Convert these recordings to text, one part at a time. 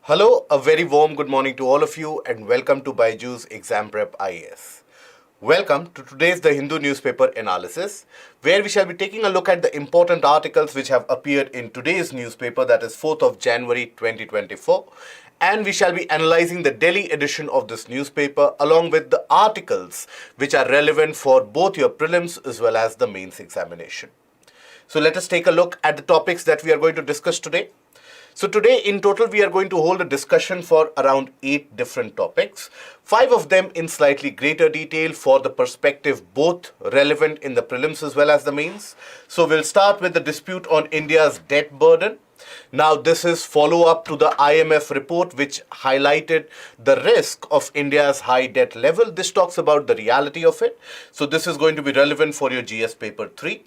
Hello, a very warm good morning to all of you and welcome to BYJU'S Exam Prep IAS. Welcome to today's the Hindu Newspaper Analysis, where we shall be taking a look at the important articles which have appeared in today's newspaper, that is 4th of January 2024. And we shall be analyzing the Delhi edition of this newspaper along with the articles which are relevant for both your prelims as well as the mains examination. So let us take a look at the topics that we are going to discuss today. So today in total we are going to hold a discussion for around 8 different topics, 5 of them in slightly greater detail for the perspective both relevant in the prelims as well as the mains. So we'll start with the dispute on India's debt burden. Now this is follow-up to the IMF report which highlighted the risk of India's high debt level. This talks about the reality of it. So this is going to be relevant for your GS paper 3.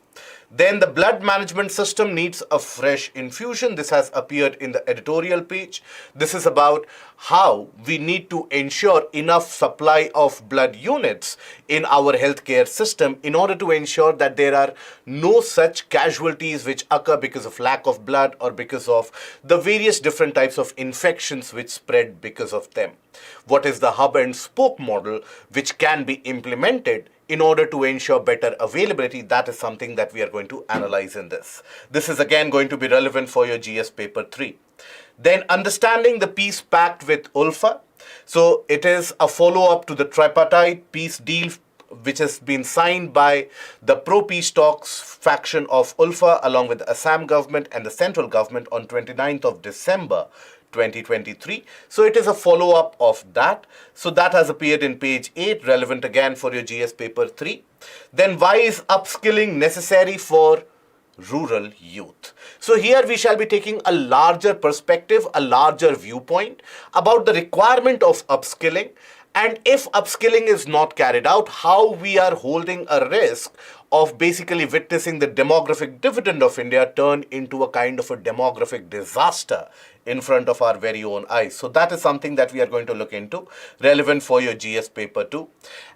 Then the blood management system needs a fresh infusion. This has appeared in the editorial page. This is about how we need to ensure enough supply of blood units in our healthcare system in order to ensure that there are no such casualties which occur because of lack of blood or because of the various different types of infections which spread because of them. What is the hub and spoke model which can be implemented in order to ensure better availability? That is something that we are going to analyze in this. This is again going to be relevant for your GS paper 3. Then understanding the peace pact with ULFA. So it is a follow-up to the tripartite peace deal which has been signed by the pro-peace talks faction of ULFA along with the Assam government and the central government on 29th of December 2023. So it is a follow-up of that. So that has appeared in page 8, relevant again for your GS paper 3. Then why is upskilling necessary for rural youth? So here we shall be taking a larger perspective, a larger viewpoint about the requirement of upskilling, and if upskilling is not carried out, how we are holding a risk of basically witnessing the demographic dividend of India turn into a kind of a demographic disaster in front of our very own eyes. So that is something that we are going to look into, relevant for your GS paper 2.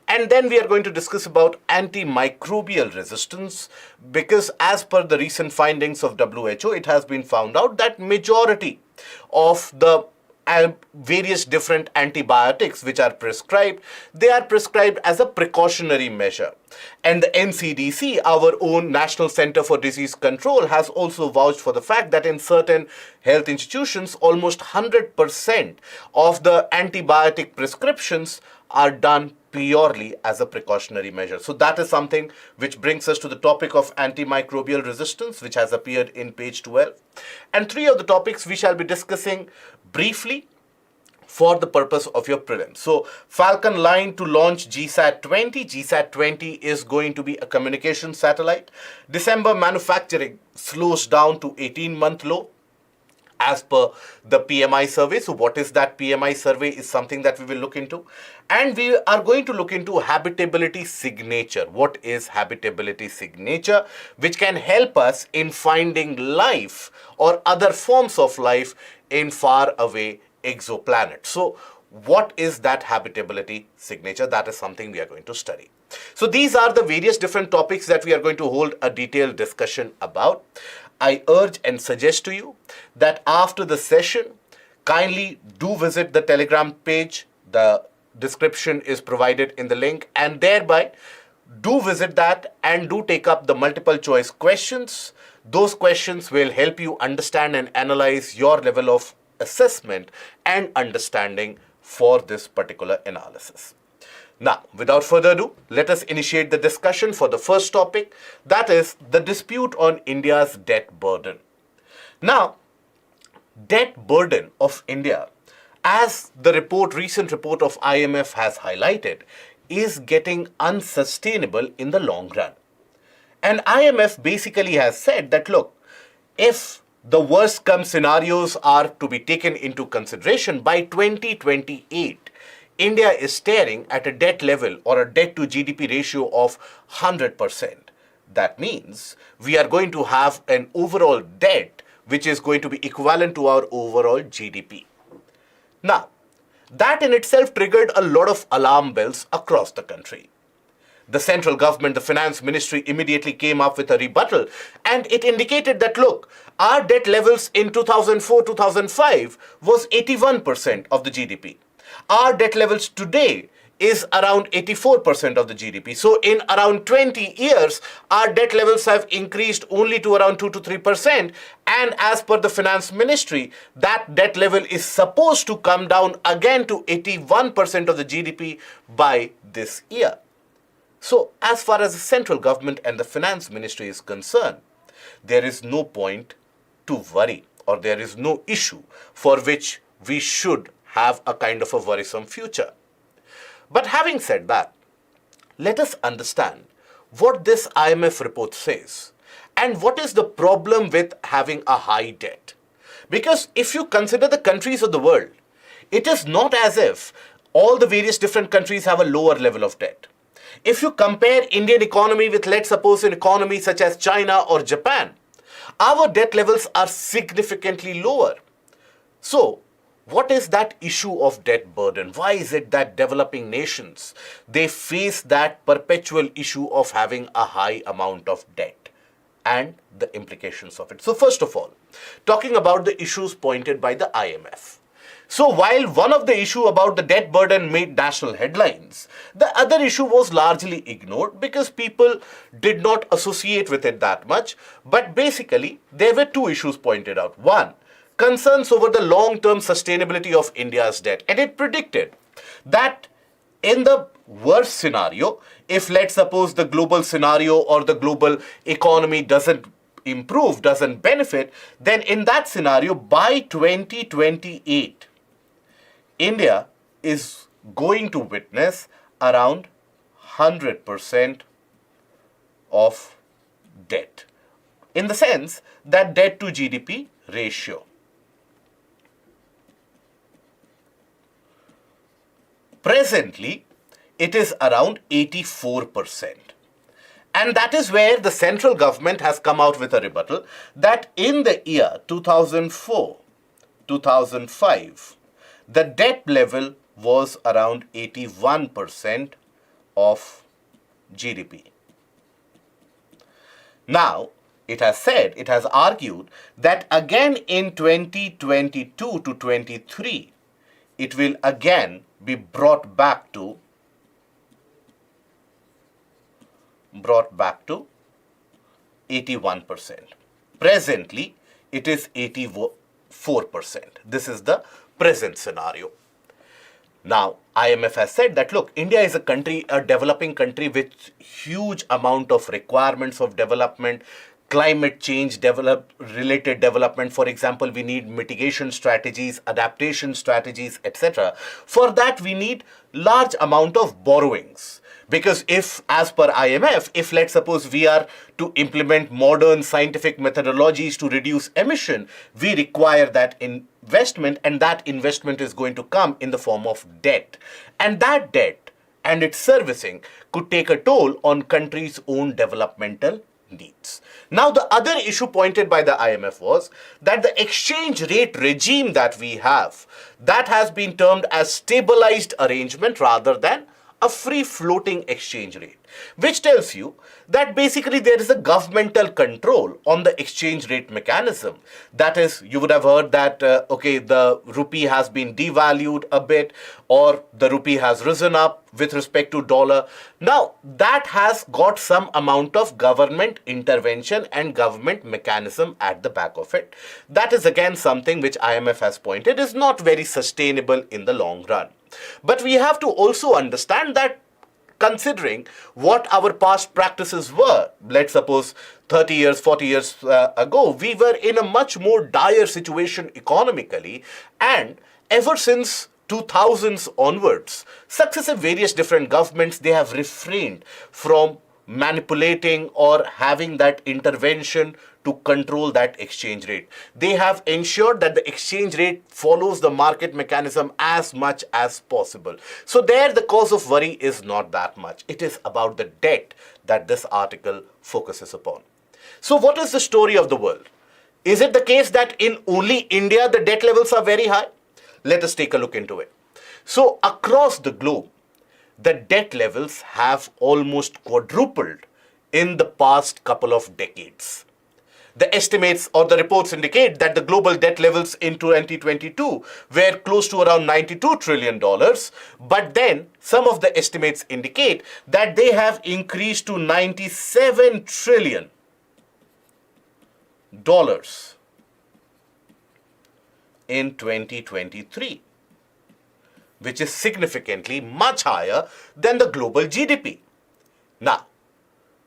And then we are going to discuss about antimicrobial resistance, because as per the recent findings of WHO, it has been found out that majority of the various different antibiotics which are prescribed, they are prescribed as a precautionary measure. And the NCDC, our own National Center for Disease Control, has also vouched for the fact that in certain health institutions, almost 100% of the antibiotic prescriptions are done purely as a precautionary measure. So that is something which brings us to the topic of antimicrobial resistance, which has appeared in page 12. And 3 of the topics we shall be discussing briefly for the purpose of your prelims. So Falcon line to launch GSAT 20. GSAT 20 is going to be a communication satellite. December manufacturing slows down to 18-month low as per the PMI survey. So what is that PMI survey is something that we will look into. And we are going to look into habitability signature. What is habitability signature? Which can help us in finding life or other forms of life in far away exoplanets. So what is that habitability signature? That is something we are going to study. So these are the various different topics that we are going to hold a detailed discussion about. I urge and suggest to you that after the session, kindly do visit the Telegram page. The description is provided in the link, and thereby do visit that and do take up the multiple choice questions. Those questions will help you understand and analyze your level of assessment and understanding for this particular analysis. Now, without further ado, let us initiate the discussion for the first topic, that is the dispute on India's debt burden. Now, debt burden of India, as the recent report of IMF has highlighted, is getting unsustainable in the long run. And IMF basically has said that, look, if the worst come scenarios are to be taken into consideration, by 2028, India is staring at a debt level or a debt to GDP ratio of 100%. That means we are going to have an overall debt which is going to be equivalent to our overall GDP. Now, that in itself triggered a lot of alarm bells across the country. the central government, the finance ministry immediately came up with a rebuttal, and it indicated that, look, our debt levels in 2004-2005 was 81% of the GDP. Our debt levels today is around 84% of the GDP. So in around 20 years, our debt levels have increased only to around 2 to 3%. And as per the finance ministry, that debt level is supposed to come down again to 81% of the GDP by this year. So as far as the central government and the finance ministry is concerned, there is no point to worry, or there is no issue for which we should have a kind of a worrisome future. But having said that, let us understand what this IMF report says and what is the problem with having a high debt. Because if you consider the countries of the world, it is not as if all the various different countries have a lower level of debt. If you compare Indian economy with, let's suppose, an economy such as China or Japan, our debt levels are significantly lower. So, what is that issue of debt burden? Why is it that developing nations, they face that perpetual issue of having a high amount of debt and the implications of it? So first of all, talking about the issues pointed by the IMF. So while one of the issue about the debt burden made national headlines, the other issue was largely ignored because people did not associate with it that much. But basically, there were two issues pointed out. One, concerns over the long-term sustainability of India's debt. And it predicted that in the worst scenario, if let's suppose the global scenario or the global economy doesn't improve, doesn't benefit, then in that scenario, by 2028, India is going to witness around 100% of debt. In the sense that debt to GDP ratio. Presently, it is around 84%. And that is where the central government has come out with a rebuttal that in the year 2004-2005, the debt level was around 81% of GDP. Now, it has said, it has argued that again in 2022 to 23, it will again be brought back to 81%. Presently, it is 84%. This is the present scenario. Now, IMF has said that, look, India is a country, a developing country with huge amount of requirements of development, climate change related development. For example, we need mitigation strategies, adaptation strategies, etc. For that, we need large amount of borrowings. Because if, as per IMF, if let's suppose we are to implement modern scientific methodologies to reduce emission, we require that investment, and that investment is going to come in the form of debt. And that debt and its servicing could take a toll on countries' own developmental needs. Now, the other issue pointed by the IMF was that the exchange rate regime that we have, that has been termed as stabilized arrangement rather than a free-floating exchange rate, which tells you that basically there is a governmental control on the exchange rate mechanism. That is, you would have heard that, the rupee has been devalued a bit, or the rupee has risen up with respect to dollar. Now, that has got some amount of government intervention and government mechanism at the back of it. That is again something which IMF has pointed is not very sustainable in the long run. But we have to also understand that considering what our past practices were, let's suppose 30 years, 40 years ago, we were in a much more dire situation economically, and ever since 2000s onwards, successive various different governments, they have refrained from manipulating or having that intervention to control that exchange rate. They have ensured that the exchange rate follows the market mechanism as much as possible. So there the cause of worry is not that much. It is about the debt that this article focuses upon. So what is the story of the world? Is it the case that in only India the debt levels are very high? Let us take a look into it. So across the globe, the debt levels have almost quadrupled in the past couple of decades. The estimates or the reports indicate that the global debt levels in 2022 were close to around $92 trillion, but then some of the estimates indicate that they have increased to $97 trillion in 2023, which is significantly much higher than the global GDP. Now,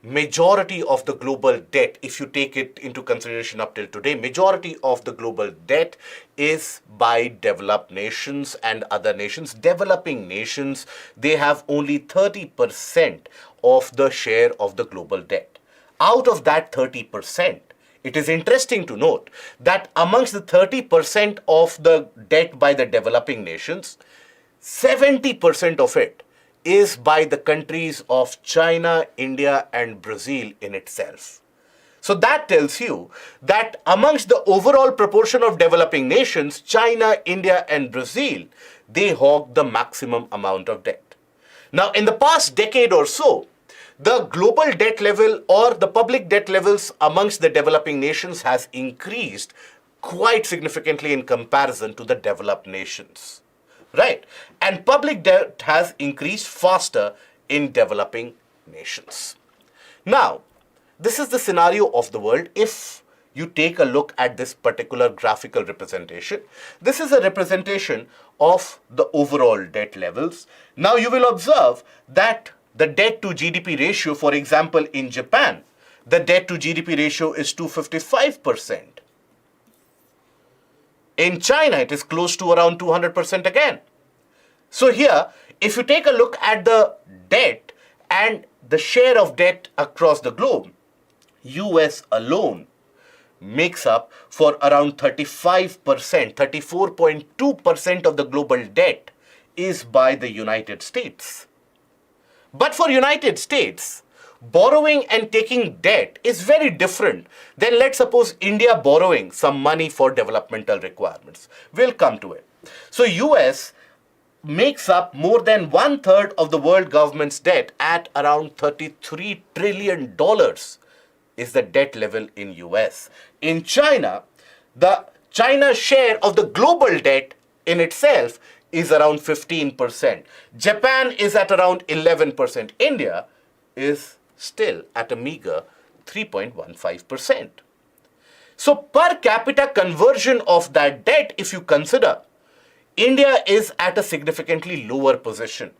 majority of the global debt, if you take it into consideration up till today, majority of the global debt is by developed nations and other nations. Developing nations, they have only 30% of the share of the global debt. Out of that 30%, it is interesting to note that amongst the 30% of the debt by the developing nations, 70% of it is by the countries of China, India, and Brazil in itself. So that tells you that amongst the overall proportion of developing nations, China, India, and Brazil, they hog the maximum amount of debt. Now, in the past decade or so, the global debt level or the public debt levels amongst the developing nations has increased quite significantly in comparison to the developed nations. Right? And public debt has increased faster in developing nations. Now, this is the scenario of the world. If you take a look at this particular graphical representation, this is a representation of the overall debt levels. Now, you will observe that the debt to GDP ratio, for example, in Japan, the debt to GDP ratio is 255%. In China, it is close to around 200% again. So here, if you take a look at the debt and the share of debt across the globe, US alone makes up for around 35%, 34.2% of the global debt is by the United States. But for United States, borrowing and taking debt is very different than, let's suppose, India borrowing some money for developmental requirements. We'll come to it. So US makes up more than 1/3 of the world government's debt at around $33 trillion is the debt level in US. In China, the China share of the global debt in itself is around 15%. Japan is at around 11%. India is still at a meager 3.15%. So per capita conversion of that debt, if you consider, India is at a significantly lower position.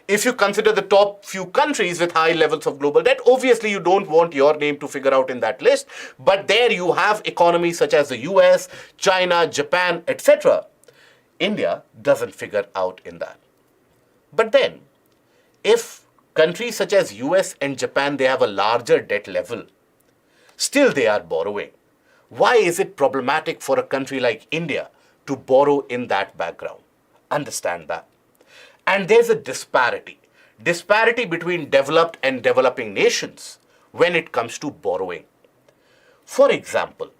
If you consider the top few countries with high levels of global debt, obviously you don't want your name to figure out in that list, but there you have economies such as the US, China, Japan, etc. India doesn't figure out in that. But then, if countries such as US and Japan, they have a larger debt level, still they are borrowing. Why is it problematic for a country like India to borrow in that background? Understand that. And there's a disparity between developed and developing nations when it comes to borrowing. For example,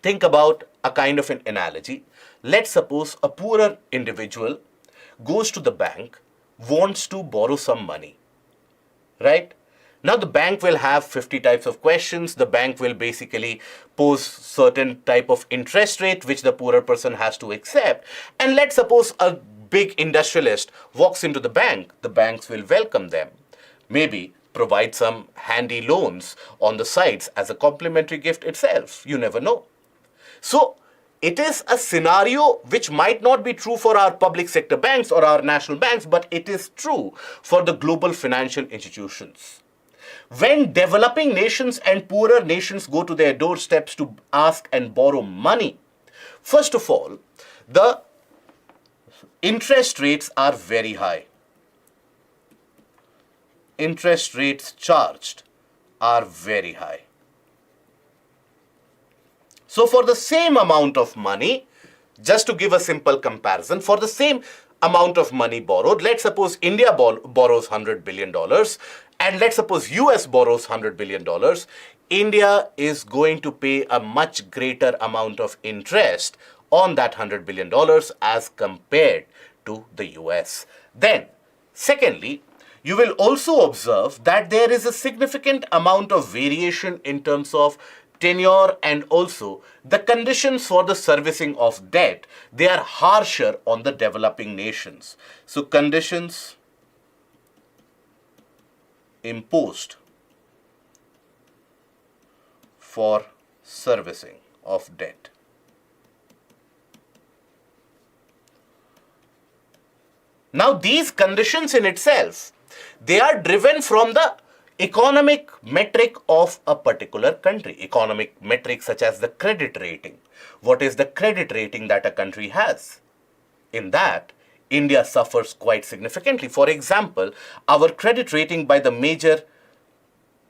think about a kind of an analogy. Let's suppose a poorer individual goes to the bank, wants to borrow some money, right? Now the bank will have 50 types of questions. The bank will basically pose certain type of interest rate which the poorer person has to accept. And let's suppose a big industrialist walks into the banks will welcome them. Maybe provide some handy loans on the sides as a complimentary gift itself. You never know. So it is a scenario which might not be true for our public sector banks or our national banks, but it is true for the global financial institutions. When developing nations and poorer nations go to their doorsteps to ask and borrow money, first of all, the interest rates are very high. Interest rates charged are very high. So for the same amount of money, just to give a simple comparison, for the same amount of money borrowed, let's suppose India borrows $100 billion and let's suppose US borrows $100 billion, India is going to pay a much greater amount of interest on that $100 billion as compared to the US. Then, Secondly, you will also observe that there is a significant amount of variation in terms of tenure and also the conditions for the servicing of debt. They are harsher on the developing nations. So conditions imposed for servicing of debt. Now these conditions in itself, they are driven from the economic metric of a particular country. Economic metrics such as the credit rating. What is the credit rating that a country has? In that, India suffers quite significantly. For example, our credit rating by the major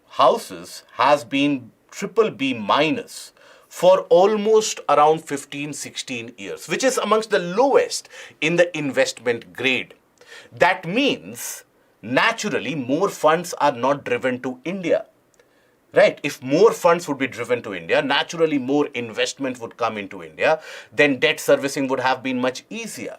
houses has been BBB minus for almost around 15-16 years, which is amongst the lowest in the investment grade. That means naturally more funds are not driven to India. Right? If more funds would be driven to India, naturally more investment would come into India, then debt servicing would have been much easier.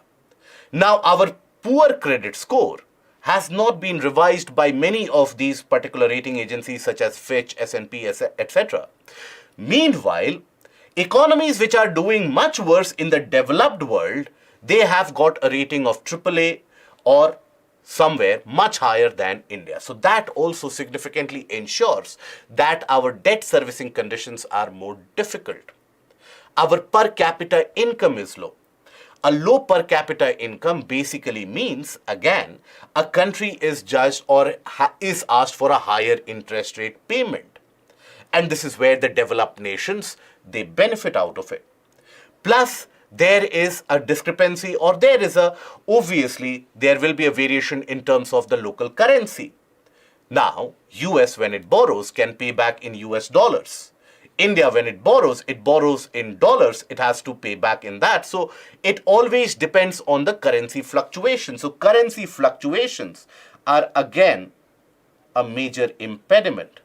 Now our poor credit score has not been revised by many of these particular rating agencies such as Fitch, S&P, etc. Meanwhile, economies which are doing much worse in the developed world, they have got a rating of AAA or somewhere much higher than India. So that also significantly ensures that our debt servicing conditions are more difficult. Our per capita income is low. A low per capita income basically means, again, a country is judged or is asked for a higher interest rate payment. And this is where the developed nations, they benefit out of it. Plus, there is a discrepancy or obviously, there will be a variation in terms of the local currency. Now, US when it borrows can pay back in US dollars. India when it borrows in dollars, it has to pay back in that. So it always depends on the currency fluctuation. So currency fluctuations are again a major impediment.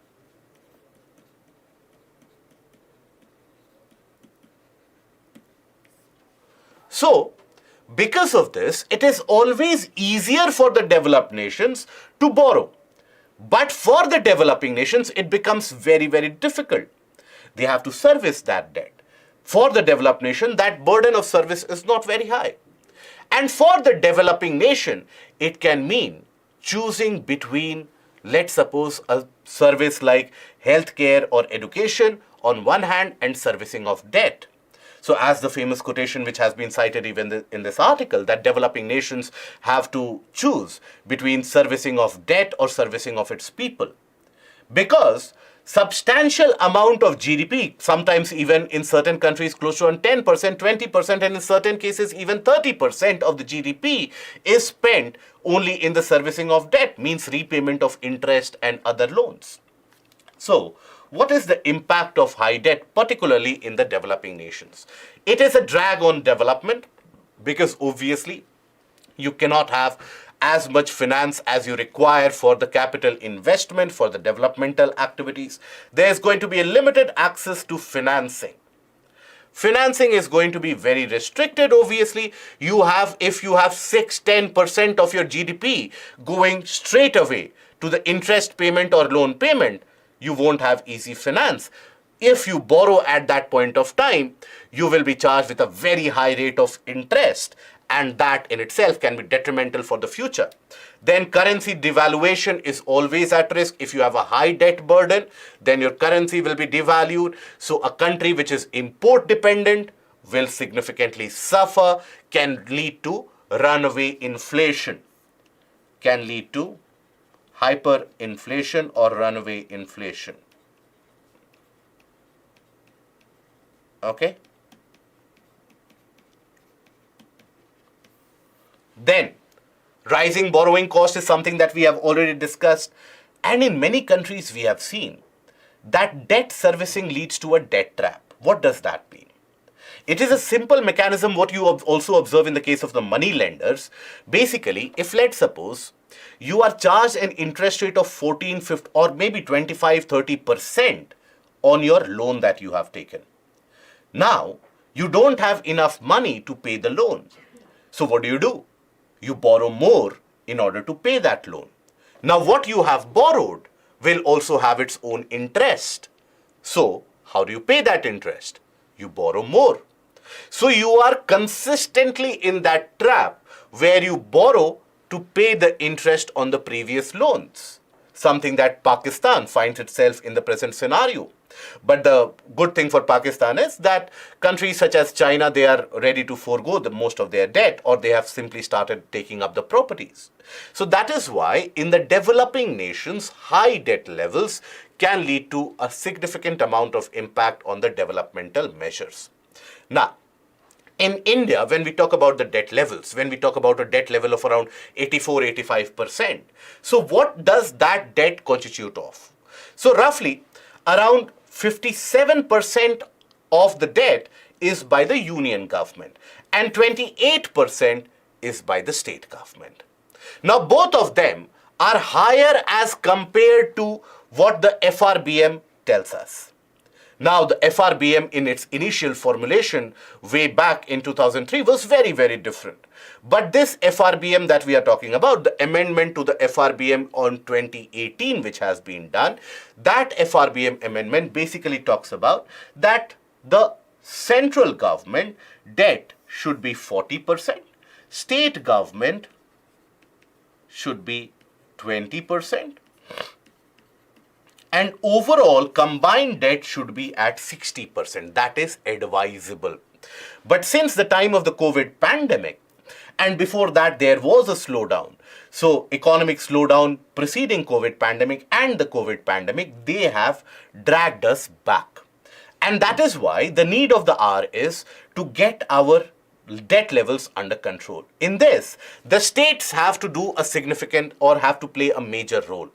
So, because of this, it is always easier for the developed nations to borrow. But for the developing nations, it becomes very, very difficult. They have to service that debt. For the developed nation, that burden of service is not very high. And for the developing nation, it can mean choosing between, let's suppose, a service like healthcare or education on one hand and servicing of debt. So as the famous quotation which has been cited even in this article, that developing nations have to choose between servicing of debt or servicing of its people. Because substantial amount of GDP, sometimes even in certain countries close to 10%, 20%, and in certain cases even 30% of the GDP is spent only in the servicing of debt, means repayment of interest and other loans. So, what is the impact of high debt, particularly in the developing nations? It is a drag on development because obviously you cannot have as much finance as you require for the capital investment, for the developmental activities. There is going to be a limited access to financing. Financing is going to be very restricted, obviously. If you have 6-10% of your GDP going straight away to the interest payment or loan payment, you won't have easy finance. If you borrow at that point of time, you will be charged with a very high rate of interest, and that in itself can be detrimental for the future. Then currency devaluation is always at risk. If you have a high debt burden, then your currency will be devalued. So a country which is import dependent will significantly suffer, can lead to runaway inflation, can lead to hyperinflation or runaway inflation. Okay? Then, rising borrowing cost is something that we have already discussed. And in many countries we have seen that debt servicing leads to a debt trap. What does that mean? It is a simple mechanism what you also observe in the case of the money lenders. Basically, if let's suppose you are charged an interest rate of 14, 15 or maybe 25-30% on your loan that you have taken. Now, you don't have enough money to pay the loan. So what do? You borrow more in order to pay that loan. Now, what you have borrowed will also have its own interest. So, how do you pay that interest? You borrow more. So, you are consistently in that trap where you borrow to pay the interest on the previous loans, something that Pakistan finds itself in the present scenario. But the good thing for Pakistan is that countries such as China, they are ready to forego most of their debt, or they have simply started taking up the properties. So that is why in the developing nations, high debt levels can lead to a significant amount of impact on the developmental measures. Now, in India, when we talk about the debt levels, when we talk about a debt level of around 84-85%, so what does that debt constitute of? So roughly around 57% of the debt is by the union government and 28% is by the state government. Now, both of them are higher as compared to what the FRBM tells us. Now, the FRBM in its initial formulation way back in 2003 was very, very different. But this FRBM that we are talking about, the amendment to the FRBM on 2018 which has been done, that FRBM amendment basically talks about that the central government debt should be 40%, state government should be 20%, and overall combined debt should be at 60%. That is advisable. But since the time of the COVID pandemic, and before that there was a slowdown, so economic slowdown preceding COVID pandemic and the COVID pandemic, they have dragged us back. And that is why the need of the hour is to get our debt levels under control. In this, the states have to do a significant or have to play a major role.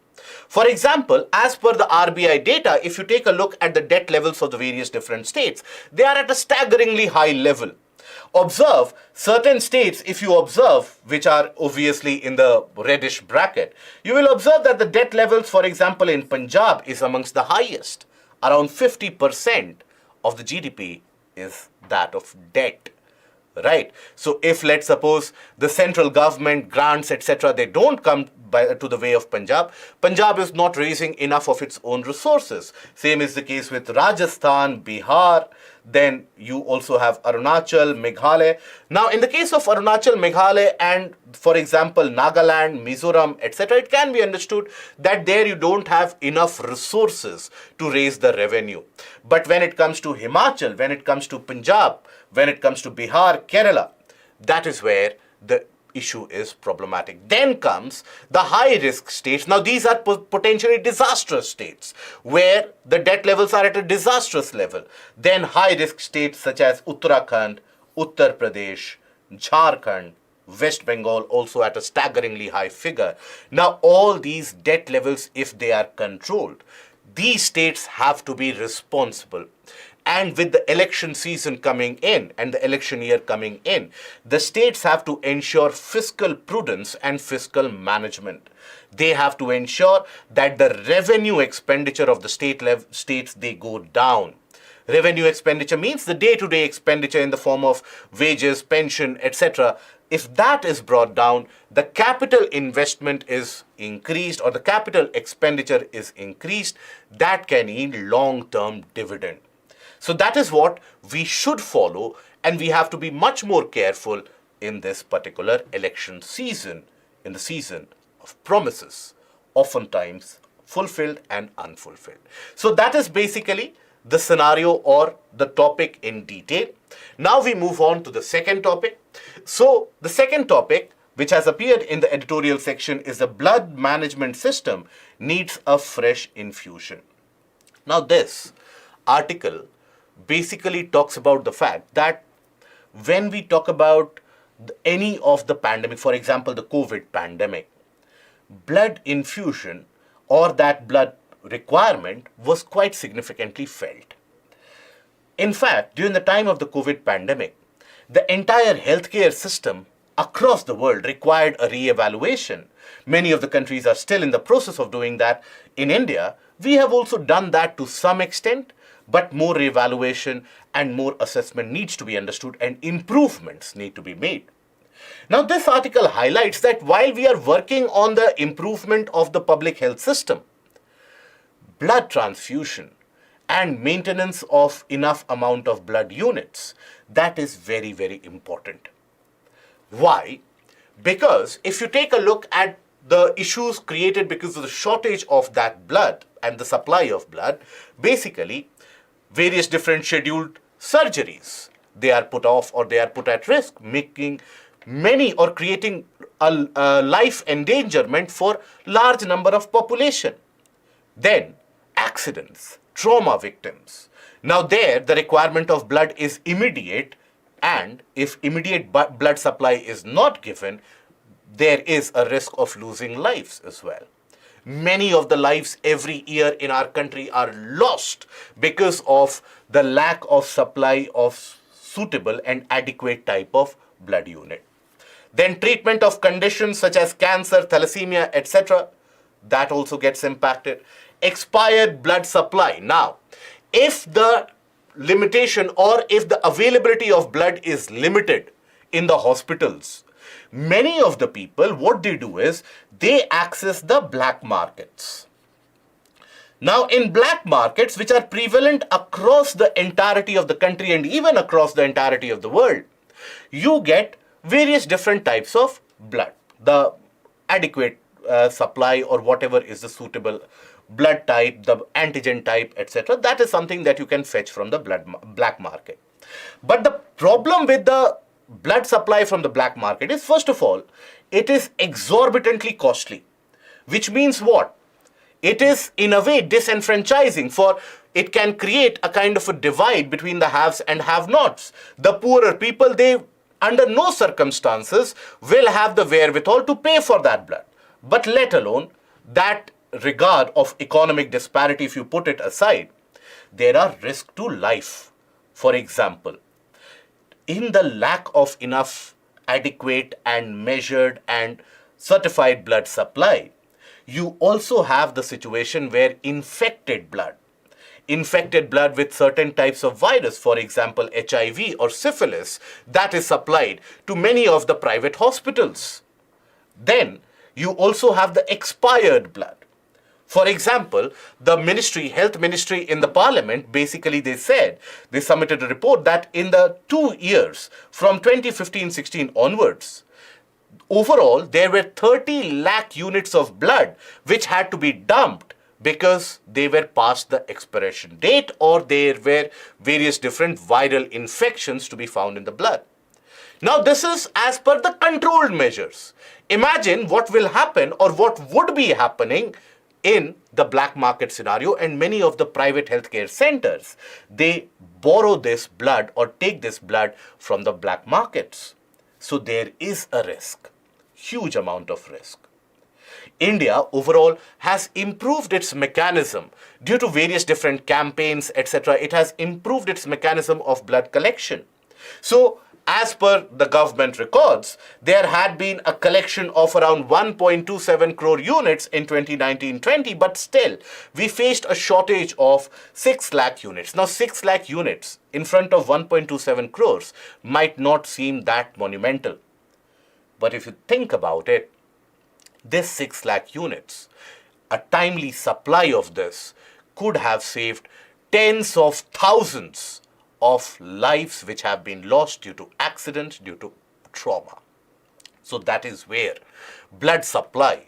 For example, as per the RBI data, if you take a look at the debt levels of the various different states, they are at a staggeringly high level. Observe certain states, if you observe, which are obviously in the reddish bracket, you will observe that the debt levels, for example, in Punjab is amongst the highest. Around 50% of the GDP is that of debt. Right. So if, let's suppose, the central government grants, etc., they don't come to the way of Punjab, Punjab is not raising enough of its own resources. Same is the case with Rajasthan, Bihar. Then you also have Arunachal, Meghalaya. Now, in the case of Arunachal, Meghalaya, and for example, Nagaland, Mizoram, etc., it can be understood that there you don't have enough resources to raise the revenue. But when it comes to Himachal, when it comes to Punjab, when it comes to Bihar, Kerala, that is where the issue is problematic. Then comes the high-risk states. Now, these are potentially disastrous states where the debt levels are at a disastrous level. Then high-risk states such as Uttarakhand, Uttar Pradesh, Jharkhand, West Bengal also at a staggeringly high figure. Now, all these debt levels, if they are controlled, these states have to be responsible. And with the election season coming in and the election year coming in, the states have to ensure fiscal prudence and fiscal management. They have to ensure that the revenue expenditure of the states, they go down. Revenue expenditure means the day-to-day expenditure in the form of wages, pension, etc. If that is brought down, the capital investment is increased or the capital expenditure is increased, that can yield long-term dividend. So that is what we should follow, and we have to be much more careful in this particular election season, in the season of promises, oftentimes fulfilled and unfulfilled. So that is basically the scenario or the topic in detail. Now we move on to the second topic. So the second topic, which has appeared in the editorial section, is the blood management system needs a fresh infusion. Now this article basically talks about the fact that when we talk about any of the pandemic, for example, the COVID pandemic, blood infusion or that blood requirement was quite significantly felt. In fact, during the time of the COVID pandemic, the entire healthcare system across the world required a re-evaluation. Many of the countries are still in the process of doing that. In India, we have also done that to some extent, but more re-evaluation and more assessment needs to be understood and improvements need to be made. Now, this article highlights that while we are working on the improvement of the public health system, blood transfusion and maintenance of enough amount of blood units, that is very, very important. Why? Because if you take a look at the issues created because of the shortage of that blood and the supply of blood, basically various different scheduled surgeries, they are put off or they are put at risk, making many or creating a life endangerment for large number of population. Then accidents, trauma victims. Now there the requirement of blood is immediate, and if immediate blood supply is not given, there is a risk of losing lives as well. Many of the lives every year in our country are lost because of the lack of supply of suitable and adequate type of blood unit. Then treatment of conditions such as cancer, thalassemia, etc., that also gets impacted. Expired blood supply. Now, if the limitation or if the availability of blood is limited in the hospitals, many of the people, what they do is they access the black markets. Now, in black markets, which are prevalent across the entirety of the country and even across the entirety of the world, you get various different types of blood. The adequate supply or whatever is the suitable blood type, the antigen type, etc. That is something that you can fetch from the black market. But the problem with the blood supply from the black market is, first of all, it is exorbitantly costly, which means what? It is in a way disenfranchising, for it can create a kind of a divide between the haves and have-nots. The poorer people, they under no circumstances will have the wherewithal to pay for that blood. But let alone that regard of economic disparity, if you put it aside, there are risks to life. For example, in the lack of enough adequate and measured and certified blood supply, you also have the situation where infected blood with certain types of virus, for example, HIV or syphilis, that is supplied to many of the private hospitals. Then you also have the expired blood. For example, the health ministry in the parliament, basically they submitted a report that in the 2 years from 2015-16 onwards, overall there were 30 lakh units of blood which had to be dumped because they were past the expiration date or there were various different viral infections to be found in the blood. Now this is as per the controlled measures. Imagine what will happen or what would be happening in the black market scenario, and many of the private healthcare centers, they borrow this blood or take this blood from the black markets. So there is a risk, huge amount of risk. India overall has improved its mechanism due to various different campaigns, etc. It has improved its mechanism of blood collection. So as per the government records, there had been a collection of around 1.27 crore units in 2019-20, but still we faced a shortage of 6 lakh units. Now 6 lakh units in front of 1.27 crores might not seem that monumental. But if you think about it, this 6 lakh units, a timely supply of this could have saved tens of thousands of lives which have been lost due to accident, due to trauma. So that is where blood supply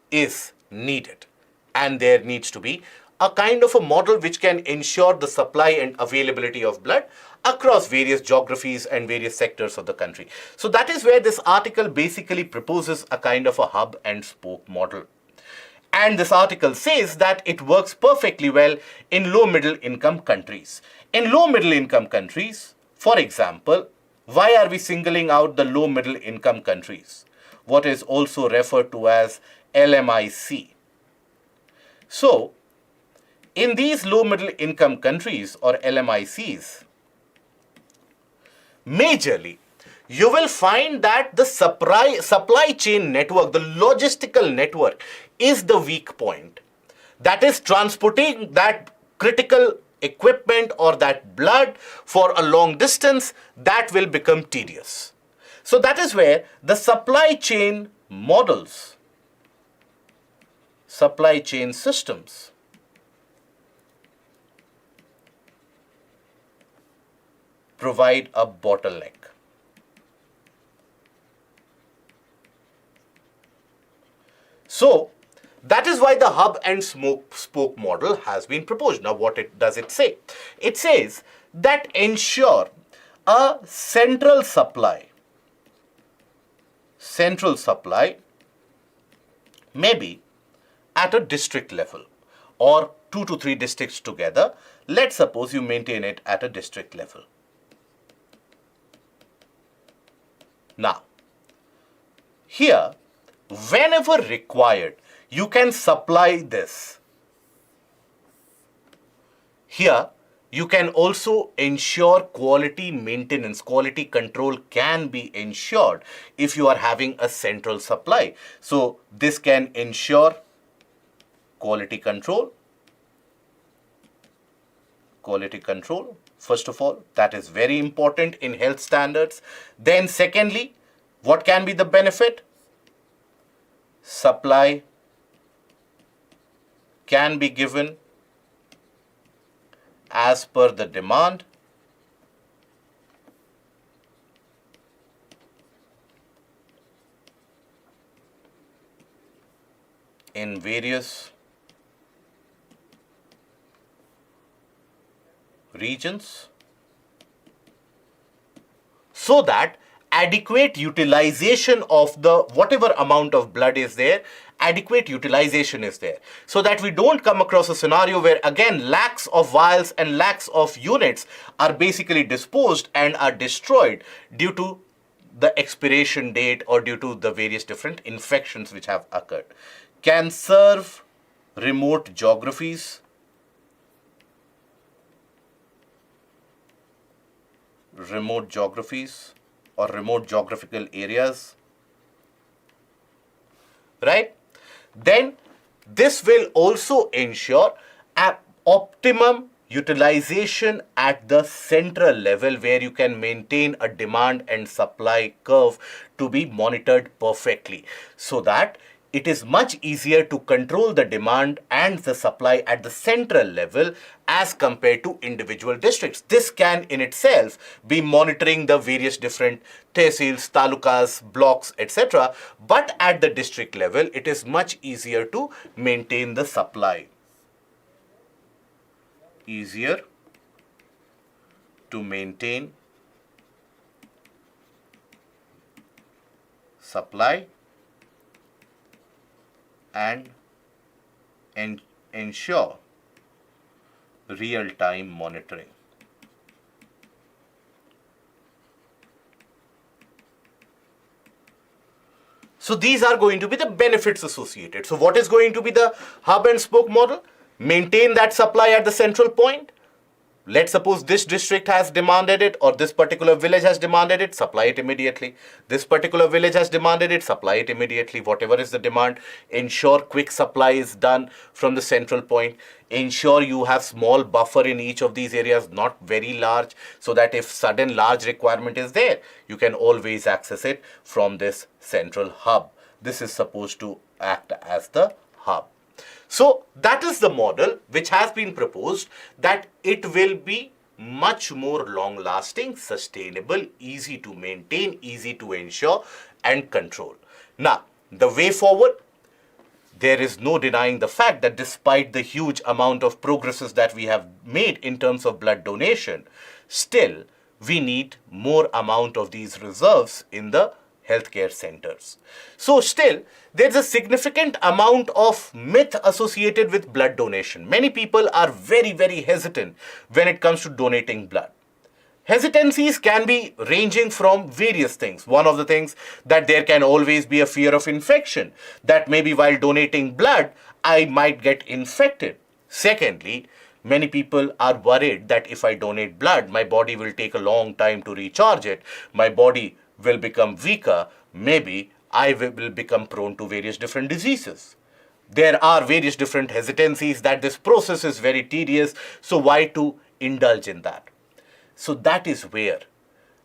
is needed. And there needs to be a kind of a model which can ensure the supply and availability of blood across various geographies and various sectors of the country. So that is where this article basically proposes a kind of a hub and spoke model. And this article says that it works perfectly well in low middle income countries. In low middle income countries, for example, why are we singling out the low middle income countries? What is also referred to as LMIC. So, in these low middle income countries or LMICs, majorly, you will find that the supply chain network, the logistical network is the weak point. That is, transporting that critical equipment or that blood for a long distance, that will become tedious. So that is where the supply chain models, supply chain systems provide a bottleneck. So that is why the hub and spoke model has been proposed. Now what does it say? It says that ensure a central supply maybe at a district level or 2 to 3 districts together. Let's suppose you maintain it at a district level. Now, here, whenever required, you can supply this. Here, you can also ensure quality maintenance, quality control can be ensured if you are having a central supply. So, this can ensure quality control. Quality control, first of all, that is very important in health standards. Then secondly, what can be the benefit? Supply can be given as per the demand. In various regions, so that adequate utilization of the whatever amount of blood is there, adequate utilization is there, so that we don't come across a scenario where again lakhs of vials and lakhs of units are basically disposed and are destroyed due to the expiration date or due to the various different infections which have occurred. Can serve remote geographies, or remote geographical areas, right? Then this will also ensure optimum utilization at the central level, where you can maintain a demand and supply curve to be monitored perfectly, so that it is much easier to control the demand and the supply at the central level as compared to individual districts. This can in itself be monitoring the various different tehsils, talukas, blocks, etc. But at the district level, it is much easier to maintain the supply. Easier to maintain supply and ensure real-time monitoring. So these are going to be the benefits associated. So what is going to be the hub and spoke model? Maintain that supply at the central point. Let's suppose this district has demanded it, or this particular village has demanded it, supply it immediately. This particular village has demanded it, supply it immediately. Whatever is the demand, ensure quick supply is done from the central point. Ensure you have small buffer in each of these areas, not very large, so that if sudden large requirement is there, you can always access it from this central hub. This is supposed to act as the hub. So that is the model which has been proposed, that it will be much more long-lasting, sustainable, easy to maintain, easy to ensure and control. Now, the way forward, there is no denying the fact that despite the huge amount of progresses that we have made in terms of blood donation, still we need more amount of these reserves in the healthcare centers. So still, there's a significant amount of myth associated with blood donation. Many people are very, very hesitant when it comes to donating blood. Hesitancies can be ranging from various things. One of the things that there can always be a fear of infection, that maybe while donating blood, I might get infected. Secondly, many people are worried that if I donate blood, my body will take a long time to recharge it. My body will become weaker, maybe I will become prone to various different diseases. There are various different hesitancies that this process is very tedious, so why to indulge in that? So that is where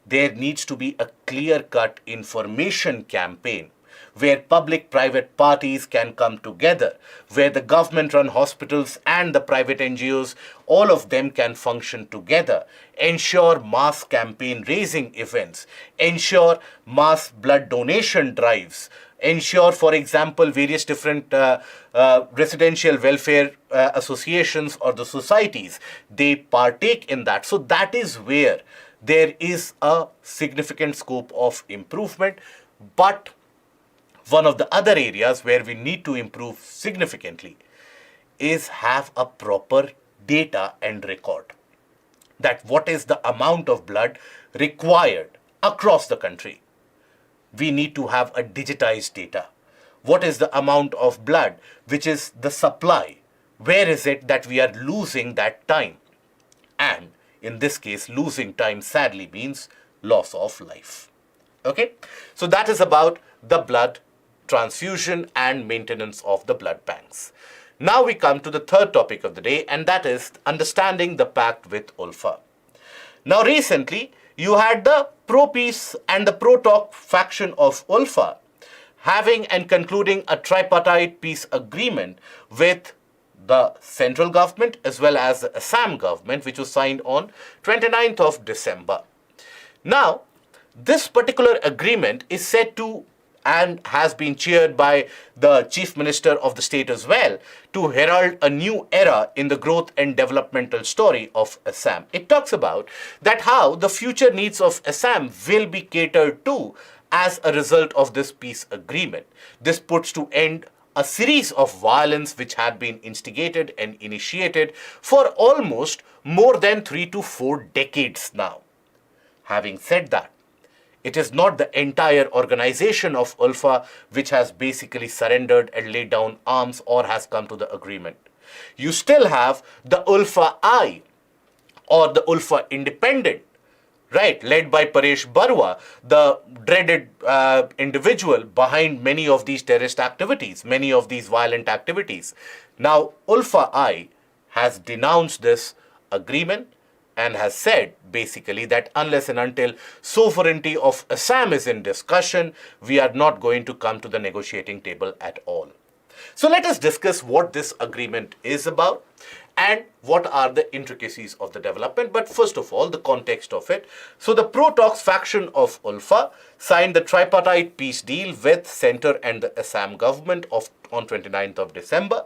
there needs to be a clear-cut information campaign where public-private parties can come together, where the government-run hospitals and the private NGOs, all of them can function together, ensure mass campaign raising events, ensure mass blood donation drives, ensure, for example, various different residential welfare associations or the societies, they partake in that. So that is where there is a significant scope of improvement. But one of the other areas where we need to improve significantly is have a proper data and record. That what is the amount of blood required across the country. We need to have a digitized data. What is the amount of blood which is the supply? Where is it that we are losing that time? And in this case, losing time sadly means loss of life. Okay, so that is about the blood transfusion and maintenance of the blood banks. Now we come to the third topic of the day, and that is understanding the pact with ULFA. Now recently, you had the pro-peace and the pro-talk faction of ULFA having and concluding a tripartite peace agreement with the central government as well as the Assam government, which was signed on 29th of December. Now, this particular agreement is said to and has been cheered by the Chief Minister of the state as well, to herald a new era in the growth and developmental story of Assam. It talks about that how the future needs of Assam will be catered to as a result of this peace agreement. This puts to end a series of violence which had been instigated and initiated for almost more than 3 to 4 decades now. Having said that, it is not the entire organization of ULFA which has basically surrendered and laid down arms or has come to the agreement. You still have the ULFA I or the ULFA Independent, right, led by Paresh Barua, the dreaded individual behind many of these terrorist activities, many of these violent activities. Now, ULFA I has denounced this agreement and has said basically that unless and until sovereignty of Assam is in discussion, we are not going to come to the negotiating table at all. So let us discuss what this agreement is about and what are the intricacies of the development. But first of all, the context of it. So the pro-talks faction of ULFA signed the tripartite peace deal with Centre and the Assam government on 29th of December.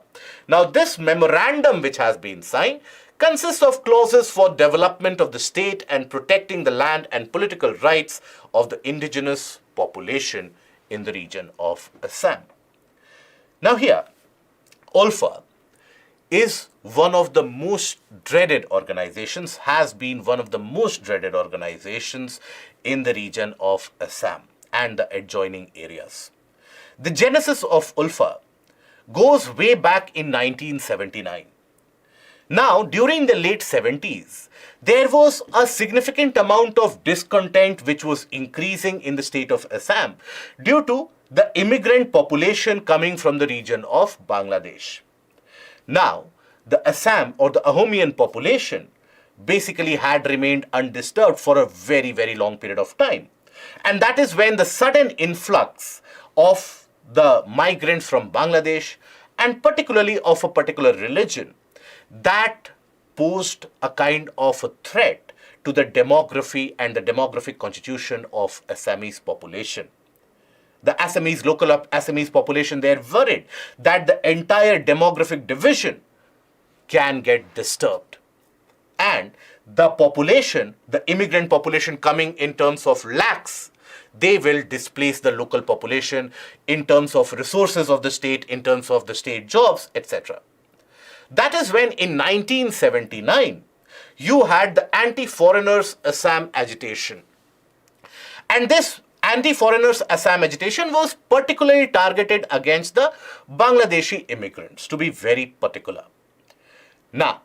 Now this memorandum which has been signed consists of clauses for development of the state and protecting the land and political rights of the indigenous population in the region of Assam. Now here, ULFA is one of the most dreaded organizations, has been one of the most dreaded organizations in the region of Assam and the adjoining areas. The genesis of ULFA goes way back in 1979. Now, during the late 70s, there was a significant amount of discontent which was increasing in the state of Assam due to the immigrant population coming from the region of Bangladesh. Now, the Assam or the Ahomian population basically had remained undisturbed for a very, very long period of time. And that is when the sudden influx of the migrants from Bangladesh and particularly of a particular religion that posed a kind of a threat to the demography and the demographic constitution of Assamese population. The Assamese, local Assamese population, they are worried that the entire demographic division can get disturbed. And the population, the immigrant population coming in terms of lakhs, they will displace the local population in terms of resources of the state, in terms of the state jobs, etc. That is when in 1979, you had the anti-foreigners Assam agitation. And this anti-foreigners Assam agitation was particularly targeted against the Bangladeshi immigrants, to be very particular. Now,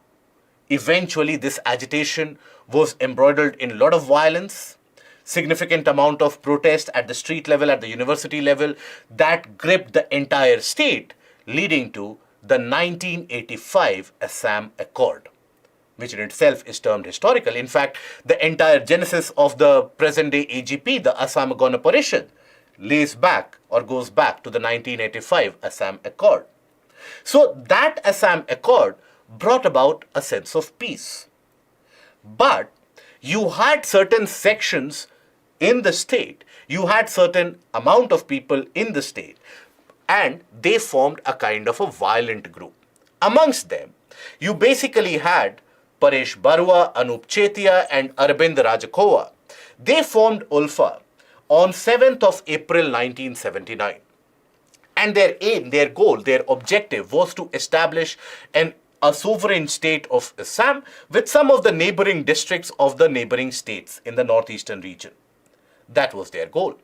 eventually this agitation was embroidered in a lot of violence, significant amount of protest at the street level, at the university level, that gripped the entire state, leading to the 1985 Assam Accord, which in itself is termed historical. In fact, the entire genesis of the present-day AGP, the Assam Gana Parishad, lays back or goes back to the 1985 Assam Accord. So that Assam Accord brought about a sense of peace. But you had certain sections in the state, you had certain amount of people in the state, and they formed a kind of a violent group. Amongst them, you basically had Paresh Barua, Anup Chetia, and Arvind Rajakova. They formed ULFA on 7th of April 1979. And their aim, their goal, their objective was to establish a sovereign state of Assam with some of the neighboring districts of the neighboring states in the northeastern region. That was their goal.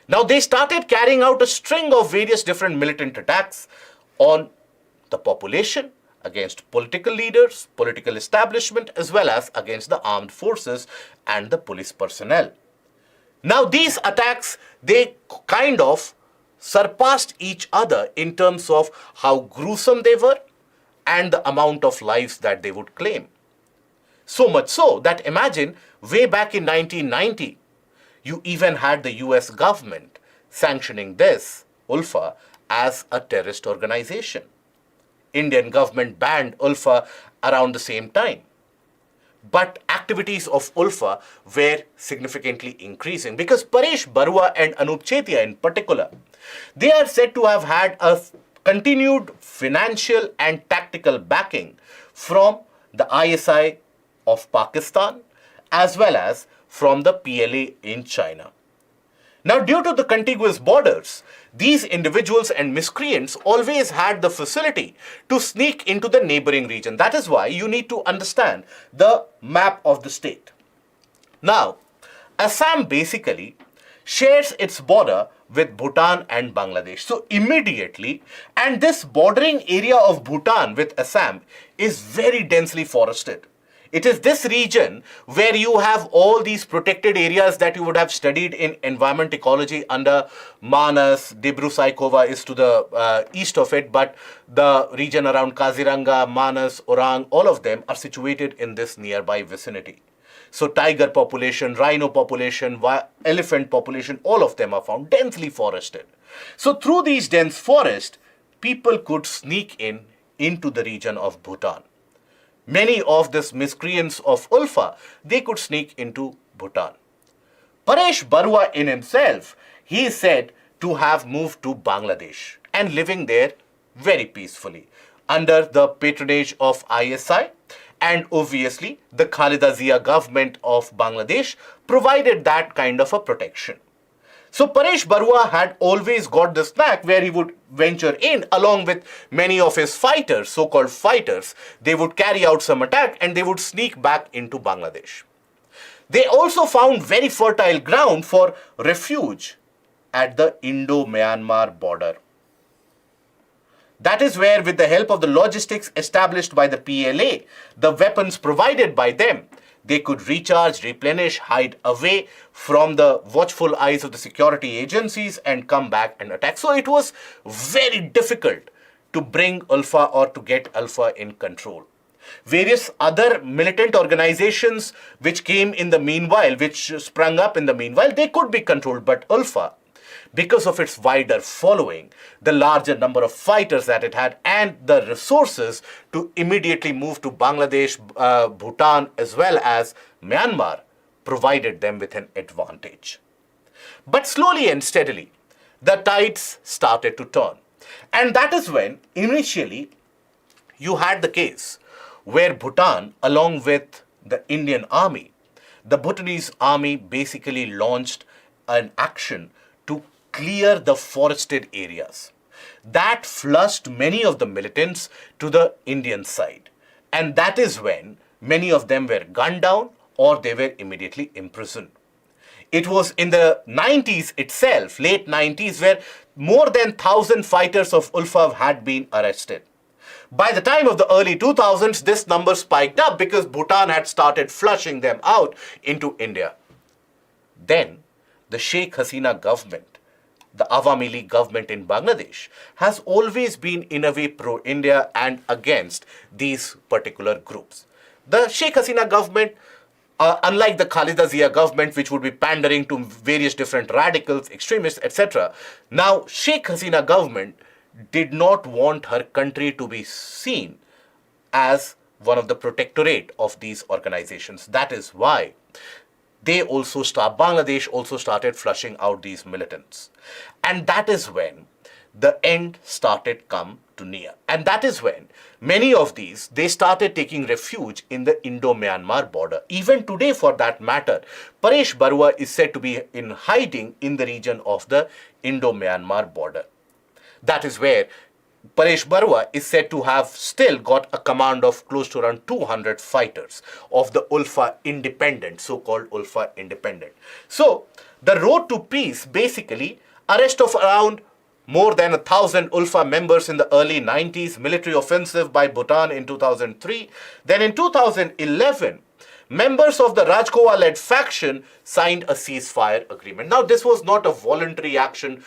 Now they started carrying out a string of various different militant attacks on the population, against political leaders, political establishment, as well as against the armed forces and the police personnel. Now these attacks, they kind of surpassed each other in terms of how gruesome they were and the amount of lives that they would claim. So much so that imagine way back in 1990, you even had the US government sanctioning this ULFA as a terrorist organization. Indian government banned ULFA around the same time. But activities of ULFA were significantly increasing because Paresh Barua and Anup Chetia in particular, they are said to have had a continued financial and tactical backing from the ISI of Pakistan as well as from the PLA in China. Now, due to the contiguous borders, these individuals and miscreants always had the facility to sneak into the neighboring region. That is why you need to understand the map of the state. Now, Assam basically shares its border with Bhutan and Bangladesh. So immediately, and this bordering area of Bhutan with Assam is very densely forested. It is this region where you have all these protected areas that you would have studied in environment ecology under Manas. Dibru Saikova is to the east of it, but the region around Kaziranga, Manas, Orang, all of them are situated in this nearby vicinity. So tiger population, rhino population, elephant population, all of them are found densely forested. So through these dense forests, people could sneak into the region of Bhutan. Many of these miscreants of ULFA, they could sneak into Bhutan. Paresh Barua in himself, he is said to have moved to Bangladesh and living there very peacefully under the patronage of ISI, and obviously the Khalida Zia government of Bangladesh provided that kind of a protection. So Paresh Barua had always got this knack where he would venture in along with many of his fighters, so-called fighters. They would carry out some attack and they would sneak back into Bangladesh. They also found very fertile ground for refuge at the Indo-Myanmar border. That is where, with the help of the logistics established by the PLA, the weapons provided by them, they could recharge, replenish, hide away from the watchful eyes of the security agencies and come back and attack. So it was very difficult to bring ULFA or to get ULFA in control. Various other militant organizations which came in the meanwhile, which sprung up in the meanwhile, they could be controlled. But ULFA, because of its wider following, the larger number of fighters that it had, and the resources to immediately move to Bangladesh, Bhutan, as well as Myanmar, provided them with an advantage. But slowly and steadily, the tides started to turn. And that is when, initially, you had the case where Bhutan, along with the Indian army, the Bhutanese army basically launched an action to clear the forested areas. That flushed many of the militants to the Indian side. And that is when many of them were gunned down or they were immediately imprisoned. It was in the 90s itself, late 90s, where more than 1,000 fighters of ULFA had been arrested. By the time of the early 2000s, this number spiked up because Bhutan had started flushing them out into India. Then, the Sheikh Hasina government, the Awami League government in Bangladesh, has always been in a way pro-India and against these particular groups. The Sheikh Hasina government, unlike the Khalida Zia government, which would be pandering to various different radicals, extremists, etc., now Sheikh Hasina government did not want her country to be seen as one of the protectorate of these organizations. That is why Bangladesh also started flushing out these militants. And that is when the end started come to near. And that is when many of these, they started taking refuge in the Indo-Myanmar border. Even today, for that matter, Paresh Barua is said to be in hiding in the region of the Indo-Myanmar border. That is where Paresh Barua is said to have still got a command of close to around 200 fighters of the ULFA independent, so-called ULFA independent. So, the road to peace, basically, arrest of around more than 1,000 ULFA members in the early 90s, military offensive by Bhutan in 2003. Then in 2011, members of the Rajkowa-led faction signed a ceasefire agreement. Now, this was not a voluntary action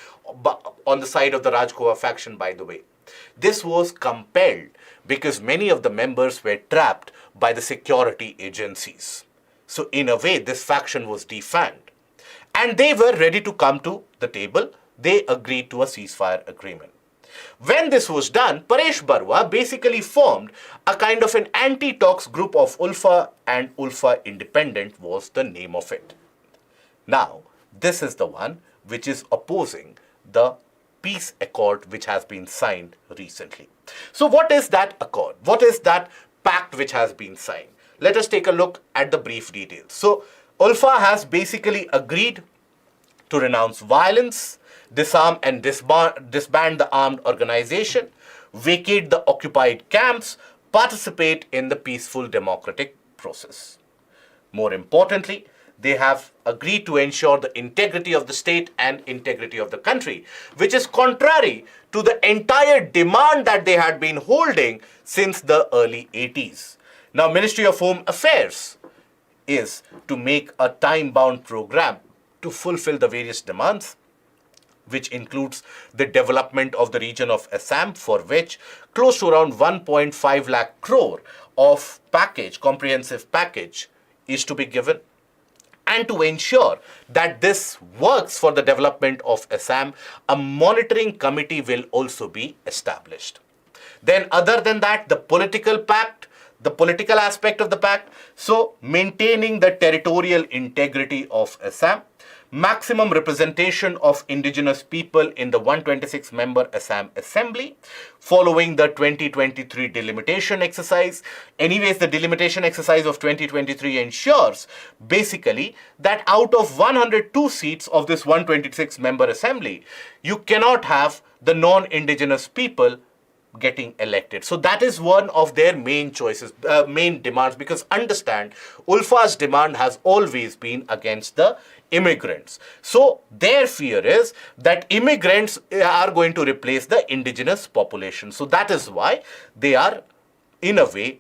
on the side of the Rajkowa faction, by the way. This was compelled because many of the members were trapped by the security agencies. So in a way, this faction was defanged. And they were ready to come to the table. They agreed to a ceasefire agreement. When this was done, Paresh Barua basically formed a kind of an anti-talks group of ULFA, and ULFA Independent was the name of it. Now, this is the one which is opposing the peace accord which has been signed recently. So what is that accord? What is that pact which has been signed? Let us take a look at the brief details. So ULFA has basically agreed to renounce violence, disarm and disband the armed organization, vacate the occupied camps, participate in the peaceful democratic process. More importantly, they have agreed to ensure the integrity of the state and integrity of the country, which is contrary to the entire demand that they had been holding since the early 80s. Now, Ministry of Home Affairs is to make a time-bound program to fulfill the various demands, which includes the development of the region of Assam, for which close to around 1.5 lakh crore of comprehensive package is to be given. And to ensure that this works for the development of Assam, a monitoring committee will also be established. Then other than that, the political pact, the political aspect of the pact, so maintaining the territorial integrity of Assam, maximum representation of indigenous people in the 126-member Assam Assembly, following the 2023 delimitation exercise. Anyways, the delimitation exercise of 2023 ensures basically that out of 102 seats of this 126-member Assembly, you cannot have the non-indigenous people getting elected. So that is one of their main choices, main demands, because understand, ULFA's demand has always been against the immigrants. So their fear is that immigrants are going to replace the indigenous population. So that is why they are, in a way,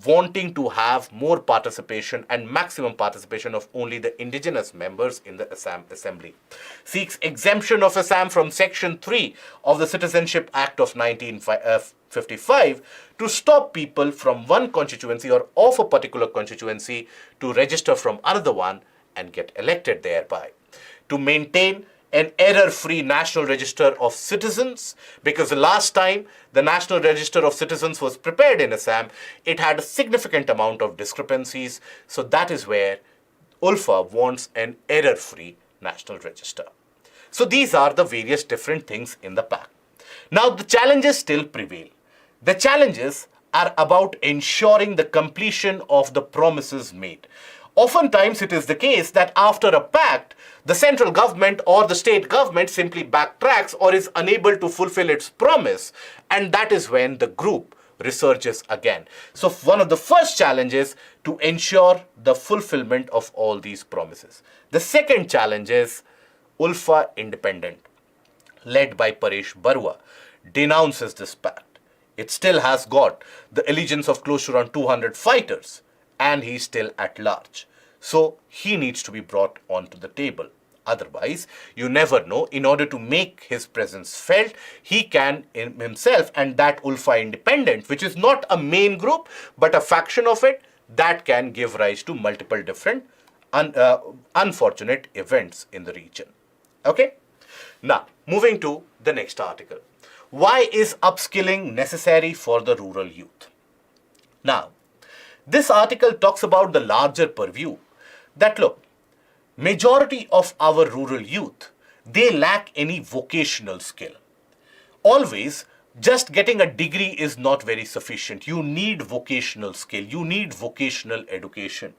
wanting to have more participation and maximum participation of only the indigenous members in the Assam Assembly. Seeks exemption of Assam from Section 3 of the Citizenship Act of 1955 to stop people from one constituency or of a particular constituency to register from another one and get elected thereby. To maintain an error-free National Register of Citizens, because the last time the National Register of Citizens was prepared in Assam, it had a significant amount of discrepancies. So that is where ULFA wants an error-free National Register. So these are the various different things in the pact. Now the challenges still prevail. The challenges are about ensuring the completion of the promises made. Oftentimes it is the case that after a pact, the central government or the state government simply backtracks or is unable to fulfill its promise, and that is when the group resurges again. So one of the first challenges to ensure the fulfillment of all these promises. The second challenge is ULFA Independent, led by Paresh Barua, denounces this pact. It still has got the allegiance of close to around 200 fighters, and he is still at large. So he needs to be brought onto the table. Otherwise, you never know, in order to make his presence felt, he can himself and that ULFA Independent, which is not a main group, but a faction of it, that can give rise to multiple different unfortunate events in the region. Okay? Now, moving to the next article. Why is upskilling necessary for the rural youth? Now, this article talks about the larger purview that look, majority of our rural youth, they lack any vocational skill. Always, just getting a degree is not very sufficient. You need vocational skill. You need vocational education.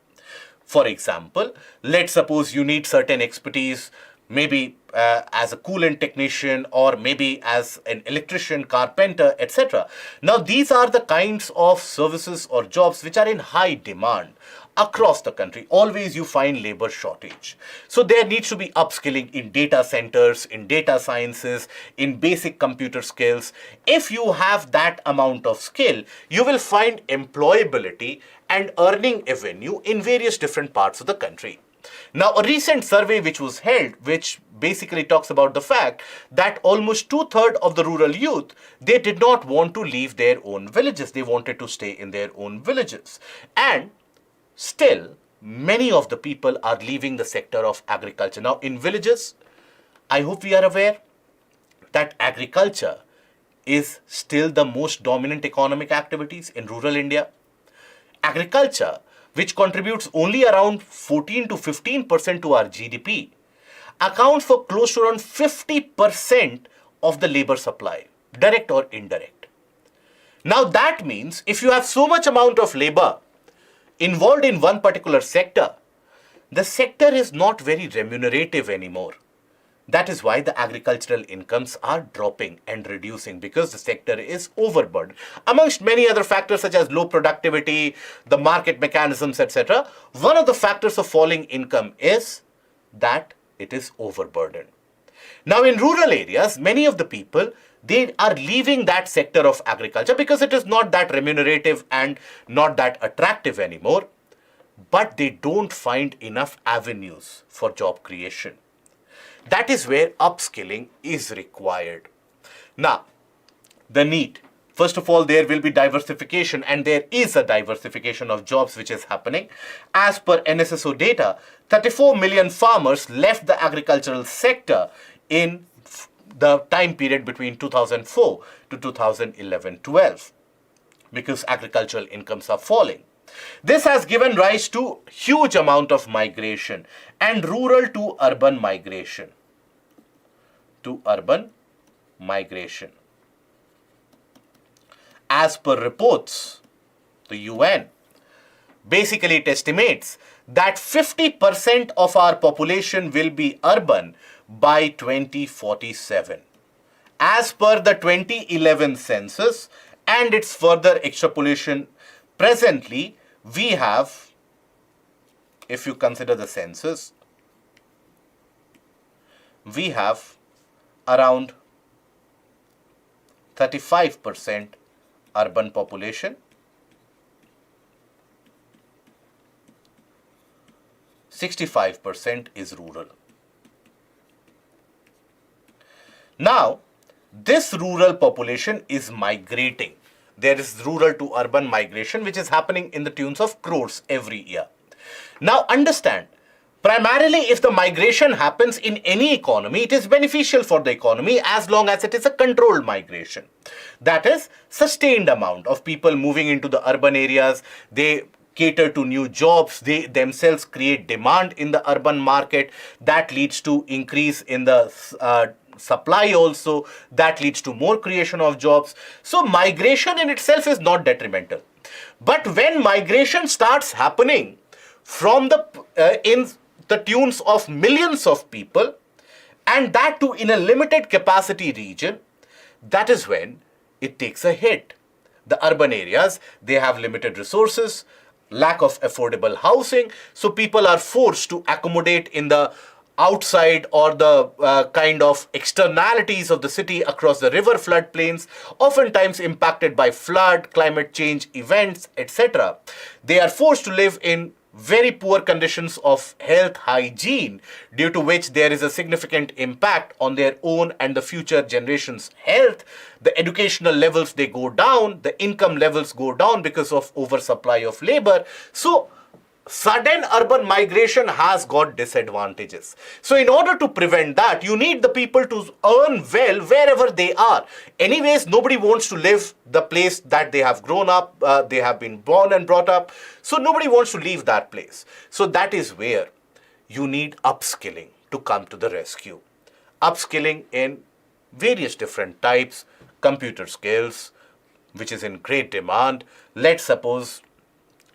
For example, let's suppose you need certain expertise, maybe as a coolant technician or maybe as an electrician, carpenter, etc. Now, these are the kinds of services or jobs which are in high demand across the country. Always you find labor shortage. So there needs to be upskilling in data centers, in data sciences, in basic computer skills. If you have that amount of skill, you will find employability and earning avenue in various different parts of the country. Now, a recent survey which was held, which basically talks about the fact that almost 2/3 of the rural youth, they did not want to leave their own villages. They wanted to stay in their own villages. And still, many of the people are leaving the sector of agriculture. Now, in villages, I hope we are aware that agriculture is still the most dominant economic activities in rural India. Agriculture, which contributes only around 14 to 15% to our GDP, accounts for close to around 50% of the labor supply, direct or indirect. Now that means if you have so much amount of labor involved in one particular sector, the sector is not very remunerative anymore. That is why the agricultural incomes are dropping and reducing, because the sector is overburdened. Amongst many other factors such as low productivity, the market mechanisms, etc. One of the factors of falling income is that it is overburdened. Now in rural areas, many of the people, they are leaving that sector of agriculture because it is not that remunerative and not that attractive anymore. But they don't find enough avenues for job creation. That is where upskilling is required. Now, the need. First of all, there will be diversification, and there is a diversification of jobs which is happening. As per NSSO data, 34 million farmers left the agricultural sector in the time period between 2004 to 2011-12 because agricultural incomes are falling. This has given rise to huge amount of migration and rural to urban migration. As per reports, the UN, basically it estimates that 50% of our population will be urban by 2047. As per the 2011 census and its further extrapolation, presently we have, if you consider the census, we have around 35% urban population, 65% is rural. Now, this rural population is migrating. There is rural to urban migration which is happening in the tunes of crores every year. Now understand, primarily if the migration happens in any economy, it is beneficial for the economy as long as it is a controlled migration. That is, sustained amount of people moving into the urban areas, they cater to new jobs, they themselves create demand in the urban market, that leads to increase in the supply also, that leads to more creation of jobs. So migration in itself is not detrimental. But when migration starts happening from the in the tunes of millions of people, and that too in a limited capacity region, that is when it takes a hit. The urban areas, they have limited resources, lack of affordable housing, so people are forced to accommodate in the outside or the kind of externalities of the city across the river floodplains, oftentimes impacted by flood, climate change events, etc. They are forced to live in very poor conditions of health hygiene, due to which there is a significant impact on their own and the future generations' health. The educational levels, they go down, the income levels go down because of oversupply of labor. So sudden urban migration has got disadvantages. So in order to prevent that, you need the people to earn well wherever they are. Anyways, nobody wants to live the place that they have grown up, they have been born and brought up. So nobody wants to leave that place. So that is where you need upskilling to come to the rescue. Upskilling in various different types, computer skills, which is in great demand. Let's suppose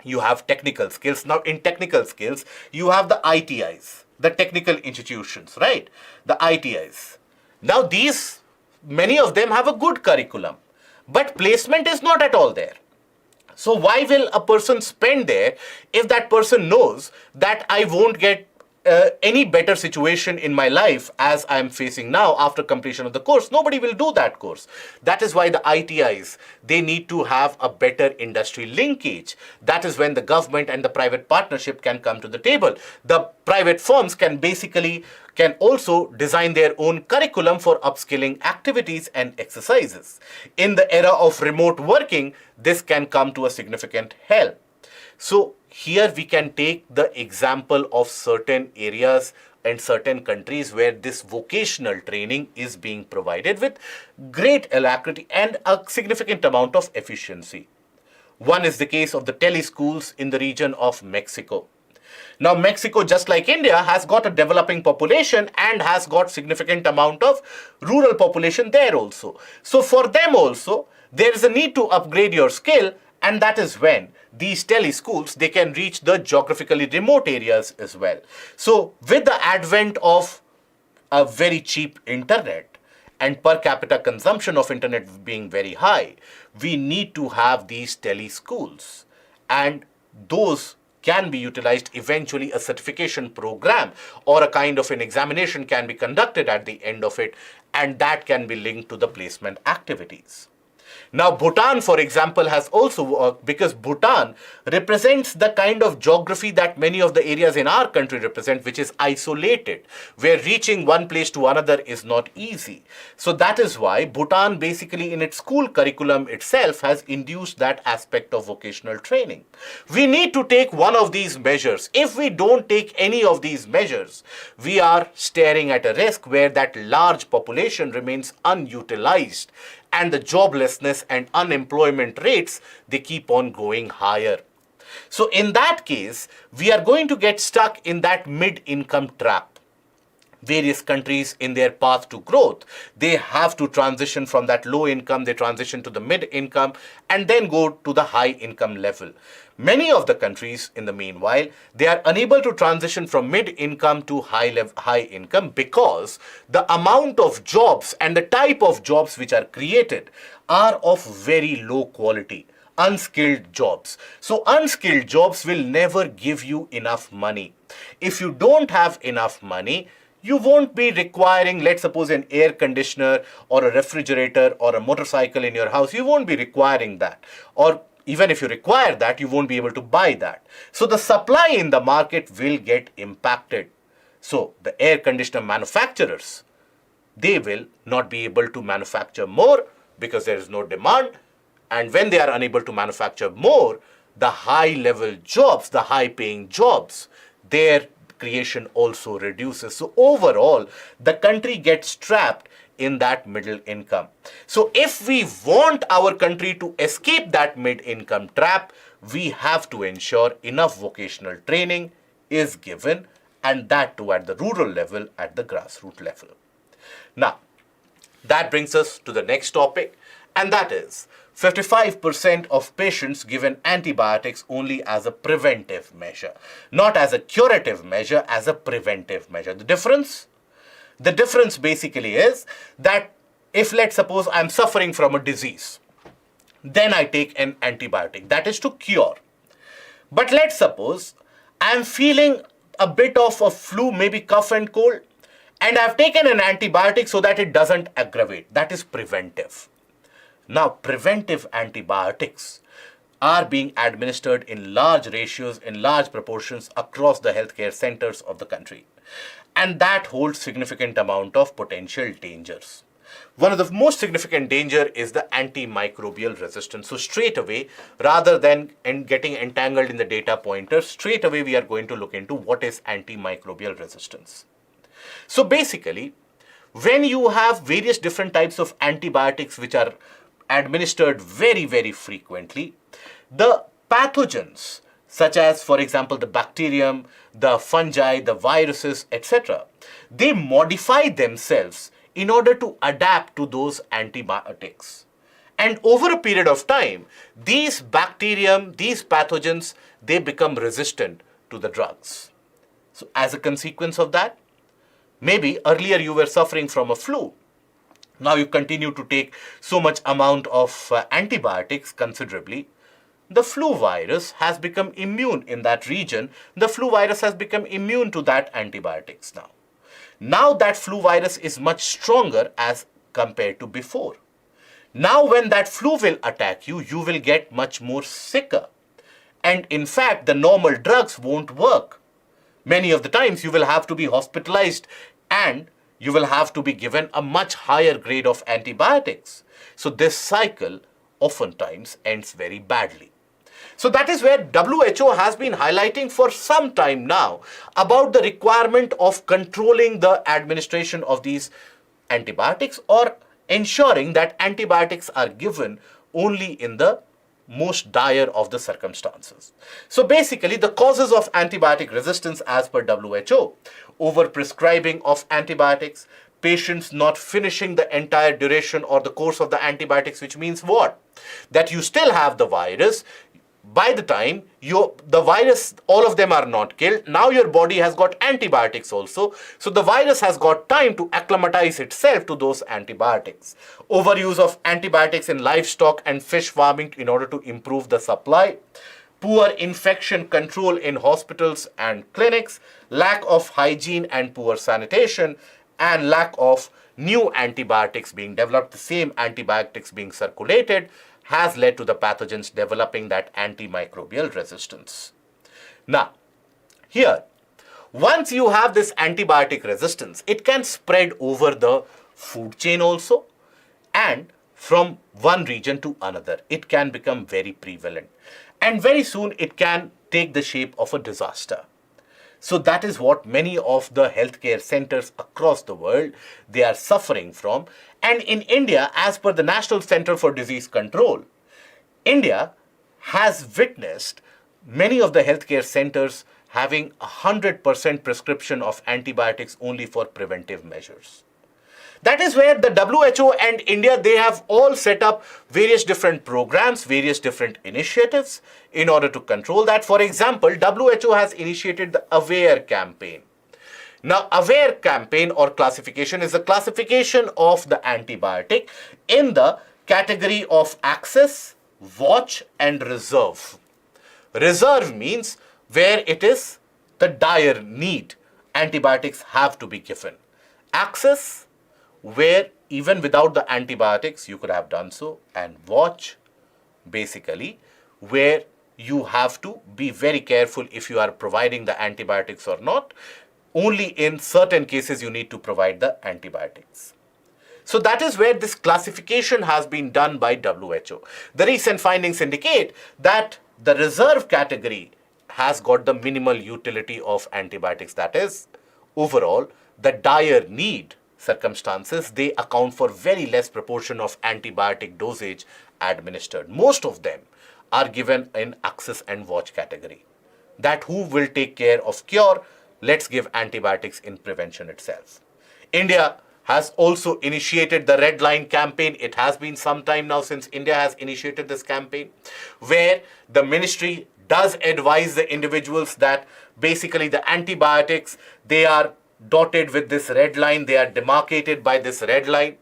you have technical skills. Now, in technical skills, you have the ITIs, the technical institutions, right? The ITIs. Now, these, many of them have a good curriculum, but placement is not at all there. So why will a person spend there if that person knows that I won't get any better situation in my life as I'm facing now after completion of the course? Nobody will do that course. That is why the ITIs, they need to have a better industry linkage. That is when the government and the private partnership can come to the table. The private firms can also design their own curriculum for upskilling activities and exercises. In the era of remote working, this can come to a significant help. So here we can take the example of certain areas and certain countries where this vocational training is being provided with great alacrity and a significant amount of efficiency. One is the case of the teleschools in the region of Mexico. Now, Mexico, just like India, has got a developing population and has got significant amount of rural population there also. So for them also, there is a need to upgrade your skill, and that is when these teleschools, they can reach the geographically remote areas as well. So with the advent of a very cheap internet and per capita consumption of internet being very high, we need to have these teleschools, and those can be utilized. Eventually a certification program or a kind of an examination can be conducted at the end of it, and that can be linked to the placement activities. Now, Bhutan, for example, has also worked because Bhutan represents the kind of geography that many of the areas in our country represent, which is isolated, where reaching one place to another is not easy. So that is why Bhutan basically in its school curriculum itself has induced that aspect of vocational training. We need to take one of these measures. If we don't take any of these measures, we are staring at a risk where that large population remains unutilized, and the joblessness and unemployment rates, they keep on going higher. So in that case, we are going to get stuck in that mid-income trap. Various countries in their path to growth, they have to transition from that low income, they transition to the mid income, and then go to the high income level. Many of the countries, in the meanwhile, they are unable to transition from mid income to high income because the amount of jobs and the type of jobs which are created are of very low quality. Unskilled jobs. So unskilled jobs will never give you enough money. If you don't have enough money, you won't be requiring, let's suppose, an air conditioner or a refrigerator or a motorcycle in your house. You won't be requiring that. Or even if you require that, you won't be able to buy that. So the supply in the market will get impacted. So the air conditioner manufacturers, they will not be able to manufacture more because there is no demand. And when they are unable to manufacture more, the high level jobs, the high paying jobs, their creation also reduces. So overall, the country gets trapped in that middle income. So if we want our country to escape that mid-income trap, we have to ensure enough vocational training is given, and that too at the rural level, at the grassroots level. Now, that brings us to the next topic, and that is 55% of patients given antibiotics only as a preventive measure, not as a curative measure, as a preventive measure. The difference? The difference basically is that if, let's suppose, I'm suffering from a disease, then I take an antibiotic. That is to cure. But let's suppose I'm feeling a bit of a flu, maybe cough and cold, and I've taken an antibiotic so that it doesn't aggravate. That is preventive. Now, preventive antibiotics are being administered in large ratios, in large proportions across the healthcare centers of the country. And that holds significant amount of potential dangers. One of the most significant danger is the antimicrobial resistance. So straight away, rather than getting entangled in the data pointers, straight away we are going to look into what is antimicrobial resistance. So basically, when you have various different types of antibiotics which are administered very, very frequently, the pathogens such as, for example, the bacterium, the fungi, the viruses, etc., they modify themselves in order to adapt to those antibiotics. And over a period of time, these bacterium, these pathogens, they become resistant to the drugs. So as a consequence of that, maybe earlier you were suffering from a flu. Now you continue to take so much amount of antibiotics considerably. The flu virus has become immune in that region. The flu virus has become immune to that antibiotics now. Now that flu virus is much stronger as compared to before. Now when that flu will attack you, you will get much more sicker. And in fact, the normal drugs won't work. Many of the times you will have to be hospitalized and you will have to be given a much higher grade of antibiotics. So this cycle oftentimes ends very badly. So that is where WHO has been highlighting for some time now about the requirement of controlling the administration of these antibiotics or ensuring that antibiotics are given only in the most dire of the circumstances. So basically, the causes of antibiotic resistance as per WHO: overprescribing of antibiotics, patients not finishing the entire duration or the course of the antibiotics, which means what? That you still have the virus. By the time the virus, all of them are not killed. Now your body has got antibiotics also. So the virus has got time to acclimatize itself to those antibiotics. Overuse of antibiotics in livestock and fish farming in order to improve the supply. Poor infection control in hospitals and clinics. Lack of hygiene and poor sanitation. And lack of new antibiotics being developed, the same antibiotics being circulated, has led to the pathogens developing that antimicrobial resistance. Now, here, once you have this antibiotic resistance, it can spread over the food chain also, and from one region to another. It can become very prevalent. And very soon, it can take the shape of a disaster. So that is what many of the healthcare centers across the world, they are suffering from. And in India, as per the National Center for Disease Control, India has witnessed many of the healthcare centers having 100% prescription of antibiotics only for preventive measures. That is where the WHO and India, they have all set up various different programs, various different initiatives in order to control that. For example, WHO has initiated the AWARE campaign. Now, AWARE campaign or classification is a classification of the antibiotic in the category of access, watch and reserve. Reserve means where it is the dire need, antibiotics have to be given. Access, where even without the antibiotics you could have done so. And watch, basically, where you have to be very careful if you are providing the antibiotics or not. Only in certain cases you need to provide the antibiotics. So that is where this classification has been done by WHO. The recent findings indicate that the reserve category has got the minimal utility of antibiotics. That is, overall, the dire need circumstances, they account for very less proportion of antibiotic dosage administered. Most of them are given in access and watch category. That who will take care of cure, let's give antibiotics in prevention itself. India has also initiated the Red Line campaign. It has been some time now since India has initiated this campaign, where the ministry does advise the individuals that basically the antibiotics, they are dotted with this red line, they are demarcated by this red line.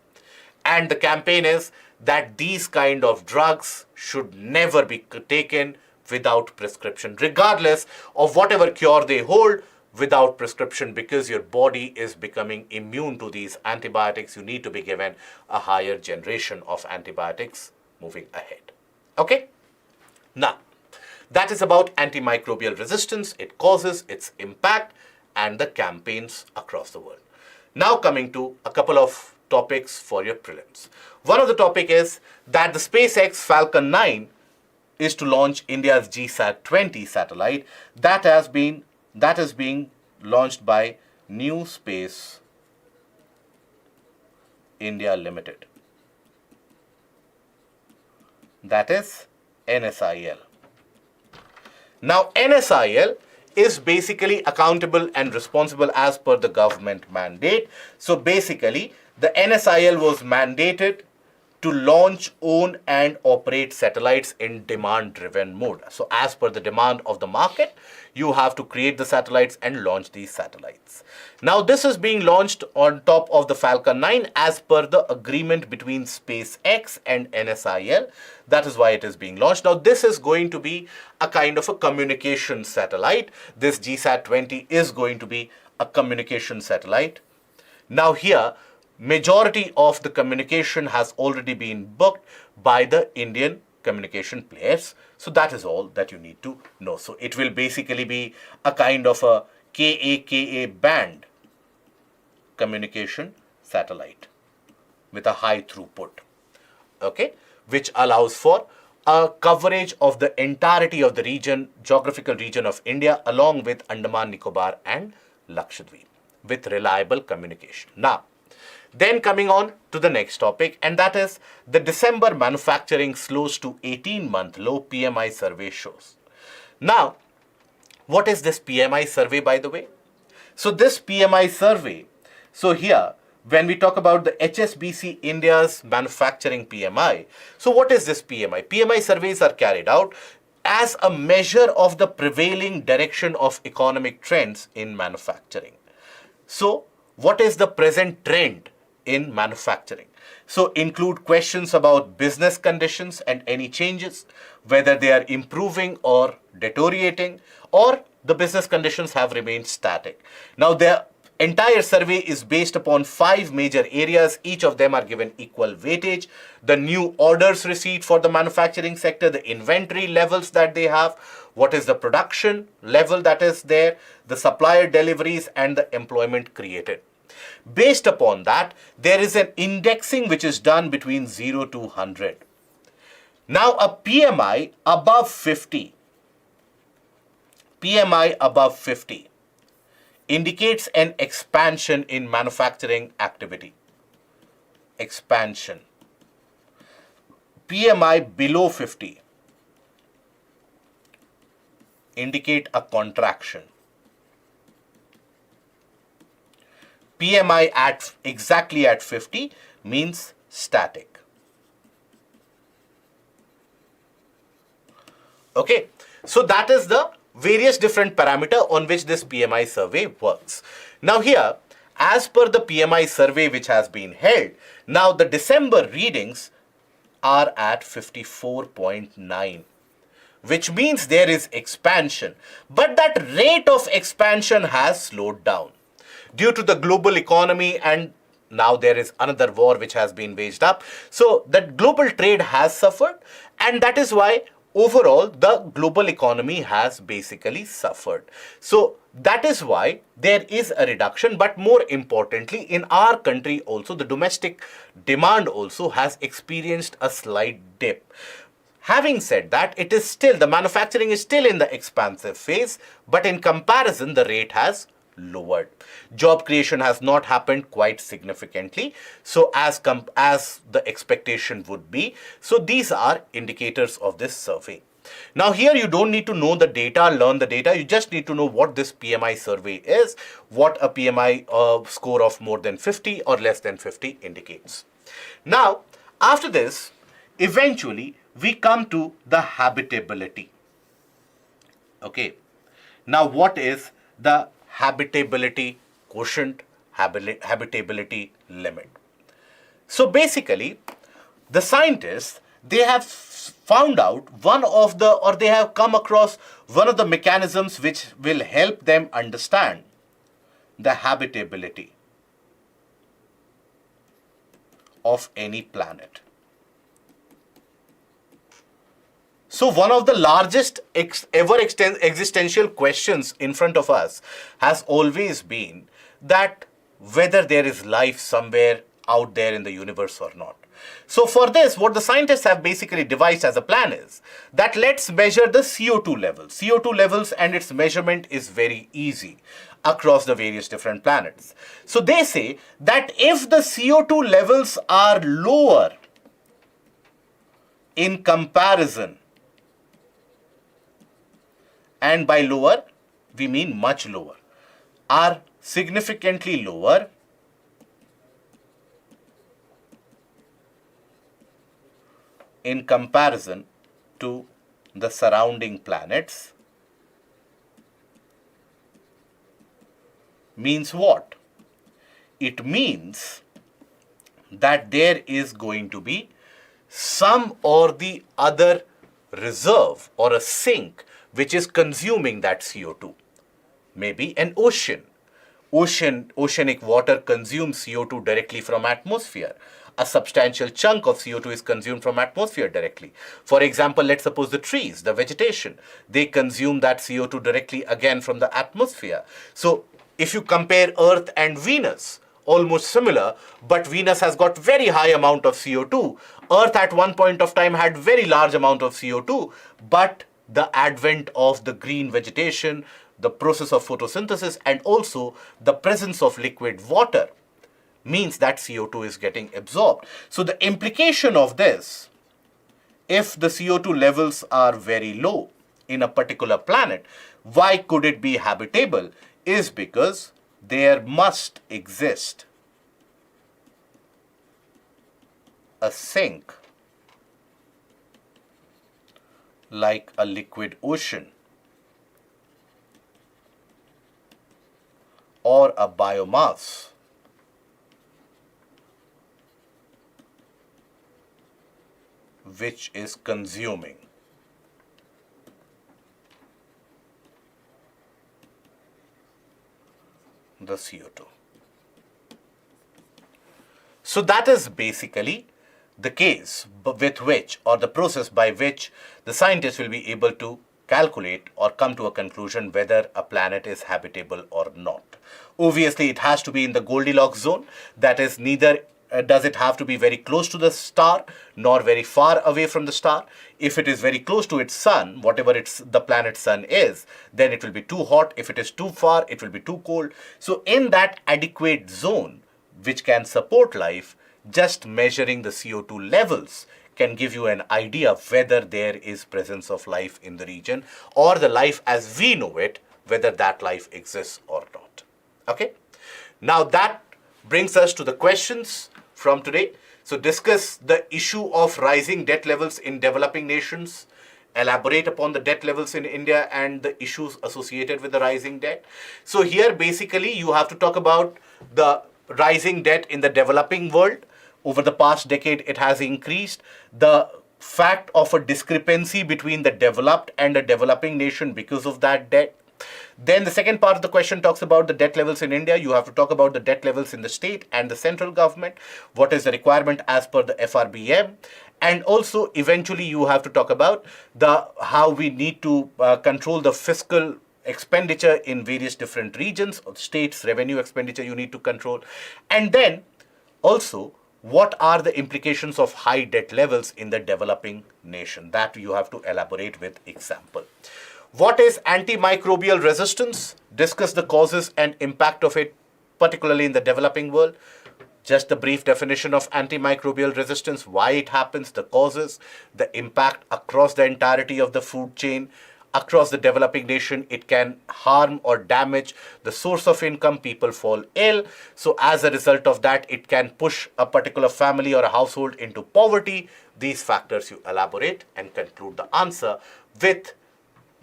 And the campaign is that these kind of drugs should never be taken without prescription, regardless of whatever cure they hold, without prescription, because your body is becoming immune to these antibiotics. You need to be given a higher generation of antibiotics moving ahead. Okay? Now, that is about antimicrobial resistance, its causes, its impact, and the campaigns across the world. Now coming to a couple of topics for your prelims. One of the topic is that the SpaceX Falcon 9 is to launch India's GSAT 20 satellite that is being launched by New Space India Limited. That is NSIL. Now, NSIL is basically accountable and responsible as per the government mandate. So basically, the NSIL was mandated to launch, own and operate satellites in demand-driven mode. So as per the demand of the market, you have to create the satellites and launch these satellites. Now this is being launched on top of the Falcon 9 as per the agreement between SpaceX and NSIL. That is why it is being launched. Now this is going to be a kind of a communication satellite. This GSAT 20 is going to be a communication satellite. Now here, majority of the communication has already been booked by the Indian communication players. So that is all that you need to know. So it will basically be a kind of a Ka band communication satellite with a high throughput, okay, which allows for a coverage of the entirety of the region, geographical region of India, along with Andaman, Nicobar and Lakshadweep with reliable communication. Now, then coming on to the next topic, and that is the December manufacturing slows to 18-month low, PMI survey shows. Now, what is this PMI survey, by the way? So this PMI survey, so here, when we talk about the HSBC India's manufacturing PMI, so what is this PMI? PMI surveys are carried out as a measure of the prevailing direction of economic trends in manufacturing. So, what is the present trend in manufacturing? So include questions about business conditions and any changes, whether they are improving or deteriorating, or the business conditions have remained static. Now the entire survey is based upon 5 major areas. Each of them are given equal weightage. The new orders received for the manufacturing sector, the inventory levels that they have, what is the production level that is there, the supplier deliveries and the employment created. Based upon that, there is an indexing which is done between 0 to 100. Now a PMI above 50, indicates an expansion in manufacturing activity. Expansion. PMI below 50 indicate a contraction. PMI exactly at 50 means static. Okay, so that is the various different parameter on which this PMI survey works. Now here, as per the PMI survey which has been held, now the December readings are at 54.9, which means there is expansion, but that rate of expansion has slowed down due to the global economy, and now there is another war which has been waged up. So that global trade has suffered, and that is why overall the global economy has basically suffered. So that is why there is a reduction, but more importantly in our country also the domestic demand also has experienced a slight dip. Having said that, it is still, the manufacturing is still in the expansive phase, but in comparison the rate has lowered. Job creation has not happened quite significantly, so as the expectation would be. So these are indicators of this survey. Now here you don't need to know the data, learn the data, you just need to know what this PMI survey is, what a PMI score of more than 50 or less than 50 indicates. Now after this, eventually we come to the habitability. Okay, now what is the habitability quotient, habitability limit? So basically, the scientists, they have found out they have come across one of the mechanisms which will help them understand the habitability of any planet. So one of the largest ever existential questions in front of us has always been that whether there is life somewhere out there in the universe or not. So for this, what the scientists have basically devised as a plan is that let's measure the CO2 levels. CO2 levels, and its measurement is very easy across the various different planets. So they say that if the CO2 levels are lower in comparison, and by lower we mean much lower, are significantly lower in comparison to the surrounding planets, means what? It means that there is going to be some or the other reserve or a sink which is consuming that CO2. Maybe an ocean. Oceanic water consumes CO2 directly from atmosphere. A substantial chunk of CO2 is consumed from atmosphere directly. For example, let's suppose the trees, the vegetation, they consume that CO2 directly again from the atmosphere. So if you compare Earth and Venus, almost similar, but Venus has got very high amount of CO2. Earth at one point of time had very large amount of CO2, but the advent of the green vegetation, the process of photosynthesis, and also the presence of liquid water means that CO2 is getting absorbed. So the implication of this, if the CO2 levels are very low in a particular planet, why could it be habitable? Is because there must exist a sink like a liquid ocean or a biomass which is consuming the CO2. So that is basically the case with which, or the process by which, the scientists will be able to calculate or come to a conclusion whether a planet is habitable or not. Obviously, it has to be in the Goldilocks zone. That is, neither does it have to be very close to the star nor very far away from the star. If it is very close to its sun, whatever the planet's sun is, then it will be too hot. If it is too far, it will be too cold. So in that adequate zone which can support life, just measuring the CO2 levels can give you an idea whether there is presence of life in the region, or the life as we know it, whether that life exists or not. Okay? Now that brings us to the questions from today. So discuss the issue of rising debt levels in developing nations, elaborate upon the debt levels in India and the issues associated with the rising debt. So here basically you have to talk about the rising debt in the developing world. Over the past decade, it has increased. The fact of a discrepancy between the developed and a developing nation because of that debt. Then the second part of the question talks about the debt levels in India. You have to talk about the debt levels in the state and the central government. What is the requirement as per the FRBM? And also eventually you have to talk about how we need to control the fiscal expenditure in various different regions, states, revenue expenditure you need to control. And then also, what are the implications of high debt levels in the developing nation? That you have to elaborate with example. What is antimicrobial resistance? Discuss the causes and impact of it, particularly in the developing world. Just a brief definition of antimicrobial resistance, why it happens, the causes, the impact across the entirety of the food chain. Across the developing nation, it can harm or damage the source of income. People fall ill. So as a result of that, it can push a particular family or a household into poverty. These factors you elaborate and conclude the answer with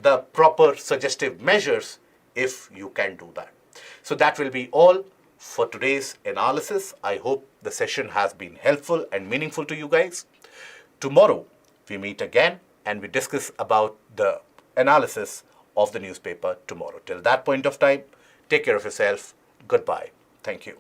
the proper suggestive measures if you can do that. So that will be all for today's analysis. I hope the session has been helpful and meaningful to you guys. Tomorrow, we meet again and we discuss about the analysis of the newspaper tomorrow. Till that point of time, take care of yourself. Goodbye. Thank you.